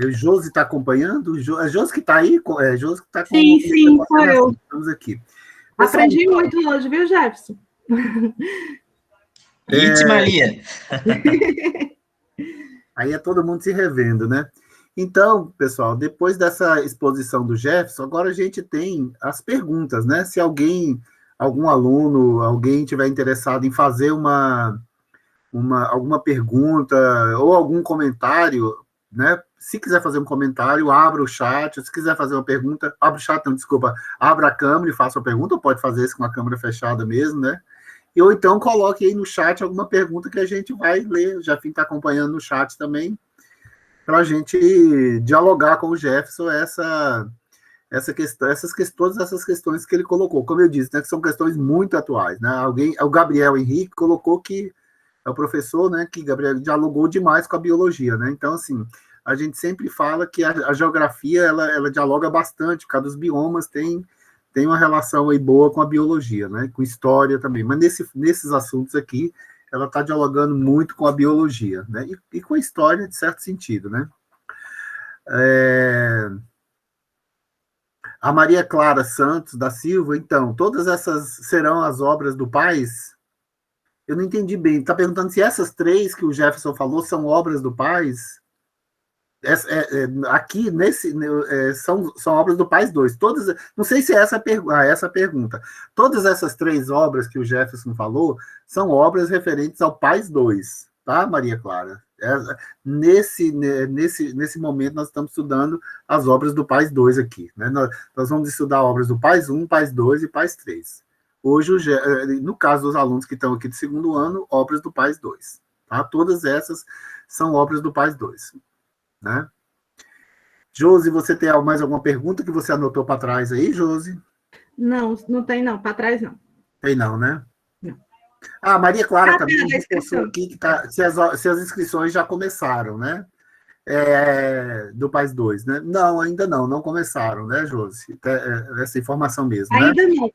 Josi está acompanhando? É Josi que está aí? É Josi que está com Sim, muita sou eu. Estamos aqui. Pessoal, Aprendi muito hoje, viu, Jefferson? Itz Maria. Aí é todo mundo se revendo, né? Então, pessoal, depois dessa exposição do Jefferson, agora a gente tem as perguntas, né? Se algum aluno, alguém tiver interessado em fazer alguma pergunta ou algum comentário, né? Se quiser fazer um comentário, abra o chat. Se quiser fazer uma pergunta, abra o chat, não, desculpa, abra a câmera e faça uma pergunta, ou pode fazer isso com a câmera fechada mesmo, né? Ou então coloque aí no chat alguma pergunta que a gente vai ler. O Jefinho está acompanhando no chat também, para a gente dialogar com o Jefferson todas essas questões que ele colocou. Como eu disse, né, que são questões muito atuais. Né? O Gabriel Henrique colocou que é o professor, né, que Gabriel dialogou demais com a biologia. Né? Então, assim, a gente sempre fala que a geografia ela dialoga bastante, por causa dos biomas tem uma relação aí boa com a biologia, né? Com história também. Mas nesses assuntos aqui, ela está dialogando muito com a biologia, né? E com a história, de certo sentido, né? A Maria Clara Santos da Silva, então, todas essas serão as obras do Paes? Eu não entendi bem. Está perguntando se essas três que o Jefferson falou são obras do Paes? Aqui são obras do Paes 2. Todas, não sei se é essa pergunta. Todas essas três obras que o Jefferson falou são obras referentes ao Paes 2, tá, Maria Clara? Nesse momento, nós estamos estudando as obras do Paes 2 aqui. Né? Nós vamos estudar obras do Paes 1, Paes 2 e Paes 3. Hoje, no caso dos alunos que estão aqui do segundo ano, obras do Paes 2. Tá? Todas essas são obras do Paes 2. Né? Josi, você tem mais alguma pergunta que você anotou para trás aí, Josi? Não tem não, para trás não. Tem não, né? Não. Maria Clara também reforçou aqui que se as inscrições já começaram, né? Do Paes 2, né? Não, ainda não começaram, né, Josi? Essa informação mesmo, né? Ainda não.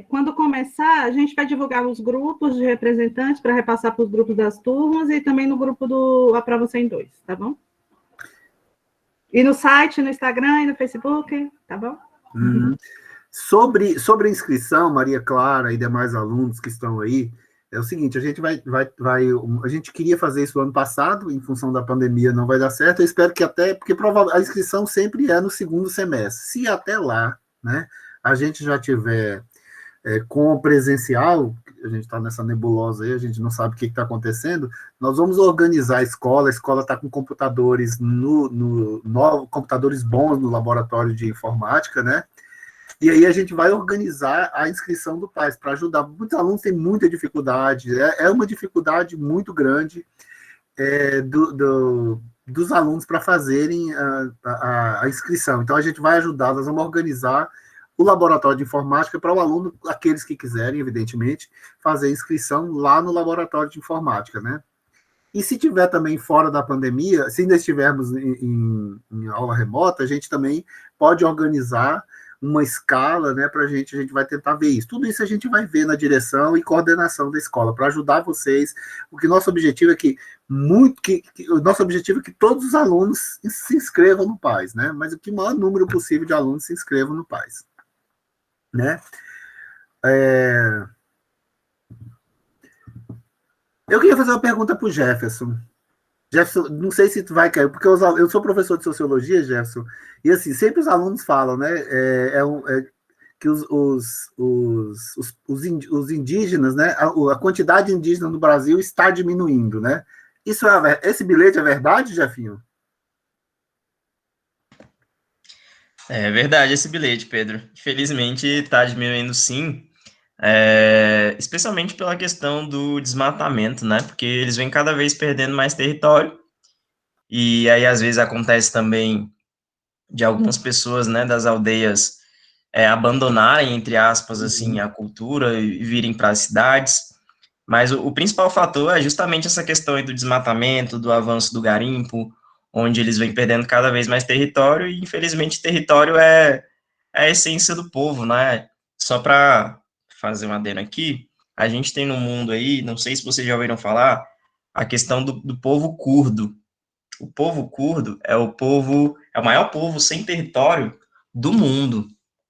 Quando começar, a gente vai divulgar nos grupos de representantes para repassar para os grupos das turmas e também no grupo do Aprova 102, tá bom? E no site, no Instagram e no Facebook, tá bom? Uhum. Sobre a inscrição, Maria Clara e demais alunos que estão aí, é o seguinte, a gente a gente queria fazer isso ano passado, em função da pandemia não vai dar certo, eu espero que porque a inscrição sempre é no segundo semestre. Se até lá, né, a gente já tiver com o presencial, a gente está nessa nebulosa aí, a gente não sabe o que está acontecendo, nós vamos organizar a escola está com computadores computadores bons no laboratório de informática, né? E aí a gente vai organizar a inscrição do Paes para ajudar. Muitos alunos têm muita dificuldade, é uma dificuldade muito grande dos alunos para fazerem a inscrição. Então a gente vai ajudar, nós vamos organizar o laboratório de informática para o aluno, aqueles que quiserem, evidentemente, fazer a inscrição lá no laboratório de informática, né? E se tiver também fora da pandemia, se ainda estivermos em aula remota, a gente também pode organizar uma escala, né, para a gente vai tentar ver isso. Tudo isso a gente vai ver na direção e coordenação da escola, para ajudar vocês, porque nosso objetivo é o nosso objetivo é que todos os alunos se inscrevam no Paes, né, mas o maior número possível de alunos se inscrevam no Paes, né. Eu queria fazer uma pergunta para o Jefferson. Jefferson, não sei se tu vai cair, porque eu sou professor de sociologia, Jefferson, e assim, sempre os alunos falam, né, que os indígenas, né, a quantidade indígena no Brasil está diminuindo, né? Esse bilhete é verdade, Jefinho? É verdade esse bilhete, Pedro. Infelizmente está diminuindo sim, especialmente pela questão do desmatamento, né? Porque eles vêm cada vez perdendo mais território, e aí às vezes acontece também de algumas pessoas, né, das aldeias abandonarem, entre aspas, assim, a cultura e virem para as cidades, mas o principal fator é justamente essa questão aí do desmatamento, do avanço do garimpo, onde eles vêm perdendo cada vez mais território, e infelizmente território é a essência do povo, né? Só para fazer uma adendo aqui, a gente tem no mundo aí, não sei se vocês já ouviram falar, a questão do povo curdo. O povo curdo é o maior povo sem território do mundo,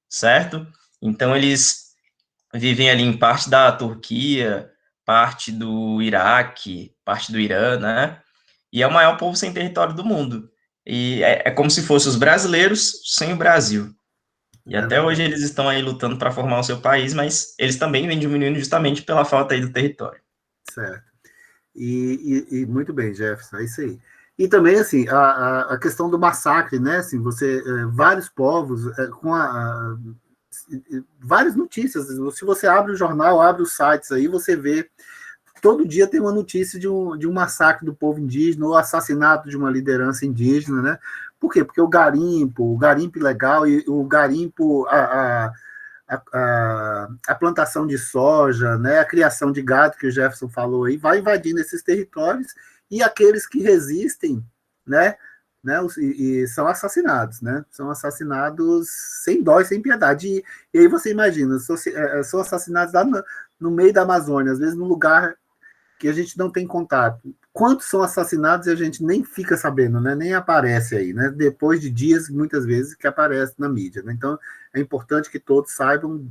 certo? Então, eles vivem ali em parte da Turquia, parte do Iraque, parte do Irã, né? E é o maior povo sem território do mundo. E é como se fossem os brasileiros sem o Brasil. E até hoje eles estão aí lutando para formar o seu país, mas eles também vêm diminuindo justamente pela falta aí do território. Certo. E muito bem, Jefferson, é isso aí. E também, assim, a questão do massacre, né? Assim, vários povos, várias notícias. Se você abre o jornal, abre os sites aí, você vê, todo dia tem uma notícia de um massacre do povo indígena, ou assassinato de uma liderança indígena, né? Por quê? Porque o garimpo ilegal e o garimpo, a plantação de soja, né, a criação de gado, que o Jefferson falou aí, vai invadindo esses territórios, e aqueles que resistem, né, e são assassinados, né? São assassinados sem dó e sem piedade. E aí você imagina, são assassinados lá no meio da Amazônia, às vezes num lugar que a gente não tem contato. Quantos são assassinados e a gente nem fica sabendo, né? Nem aparece aí, né? Depois de dias, muitas vezes, que aparece na mídia, né? Então, é importante que todos saibam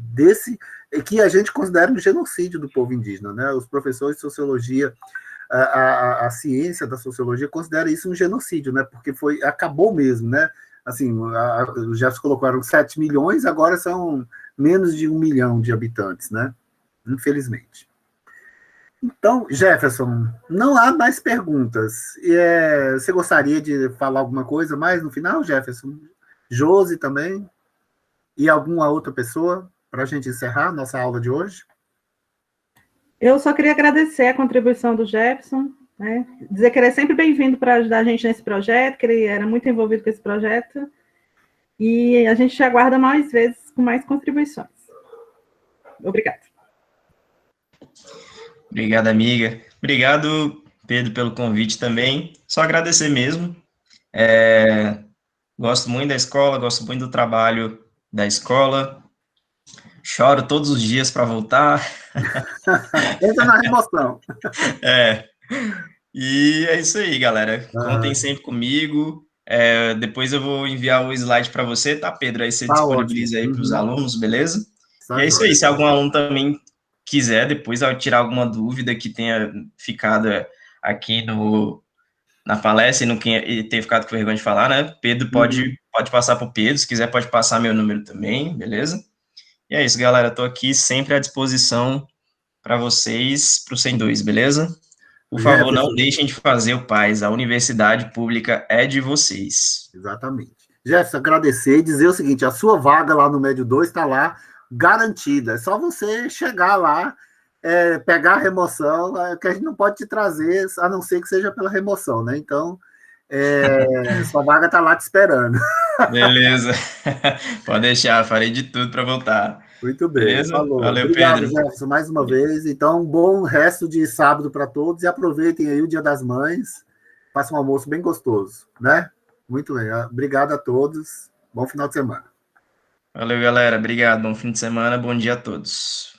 que a gente considera um genocídio do povo indígena, né? Os professores de sociologia, a ciência da sociologia considera isso um genocídio, né? Porque acabou mesmo, né? Assim, o Jefferson colocou, eram 7 milhões, agora são menos de 1 milhão de habitantes, né? Infelizmente. Então, Jefferson, não há mais perguntas. Você gostaria de falar alguma coisa mais no final, Jefferson? Josi também? E alguma outra pessoa para a gente encerrar a nossa aula de hoje? Eu só queria agradecer a contribuição do Jefferson, né? Dizer que ele é sempre bem-vindo para ajudar a gente nesse projeto, que ele era muito envolvido com esse projeto, e a gente te aguarda mais vezes com mais contribuições. Obrigada. Obrigado, amiga. Obrigado, Pedro, pelo convite também. Só agradecer mesmo. Gosto muito da escola, gosto muito do trabalho da escola. Choro todos os dias para voltar. Entra na remoção. E é isso aí, galera. Contem sempre comigo. Depois eu vou enviar o slide para você, tá, Pedro? Aí você disponibiliza aí para os alunos, beleza? E é isso aí. Se algum aluno também quiser, depois ao tirar alguma dúvida que tenha ficado aqui na palestra e tenha ficado com vergonha de falar, né? Pedro pode passar para o Pedro. Se quiser, pode passar meu número também, beleza? E é isso, galera. Estou aqui sempre à disposição para vocês, para o 102, beleza? Por favor, não deixem de fazer o PAS. A universidade pública é de vocês. Exatamente. Jefferson, agradecer e dizer o seguinte, a sua vaga lá no Médio 2 está lá garantida. É só você chegar lá, pegar a remoção, que a gente não pode te trazer, a não ser que seja pela remoção, né? Então, sua vaga está lá te esperando. Beleza. Pode deixar, farei de tudo para voltar. Muito bem. Beleza? Falou. Valeu, obrigado, Pedro. Jefferson, mais uma vez. Então, um bom resto de sábado para todos e aproveitem aí o Dia das Mães. Façam um almoço bem gostoso, né? Muito bem. Obrigado a todos. Bom final de semana. Valeu, galera. Obrigado. Bom fim de semana. Bom dia a todos.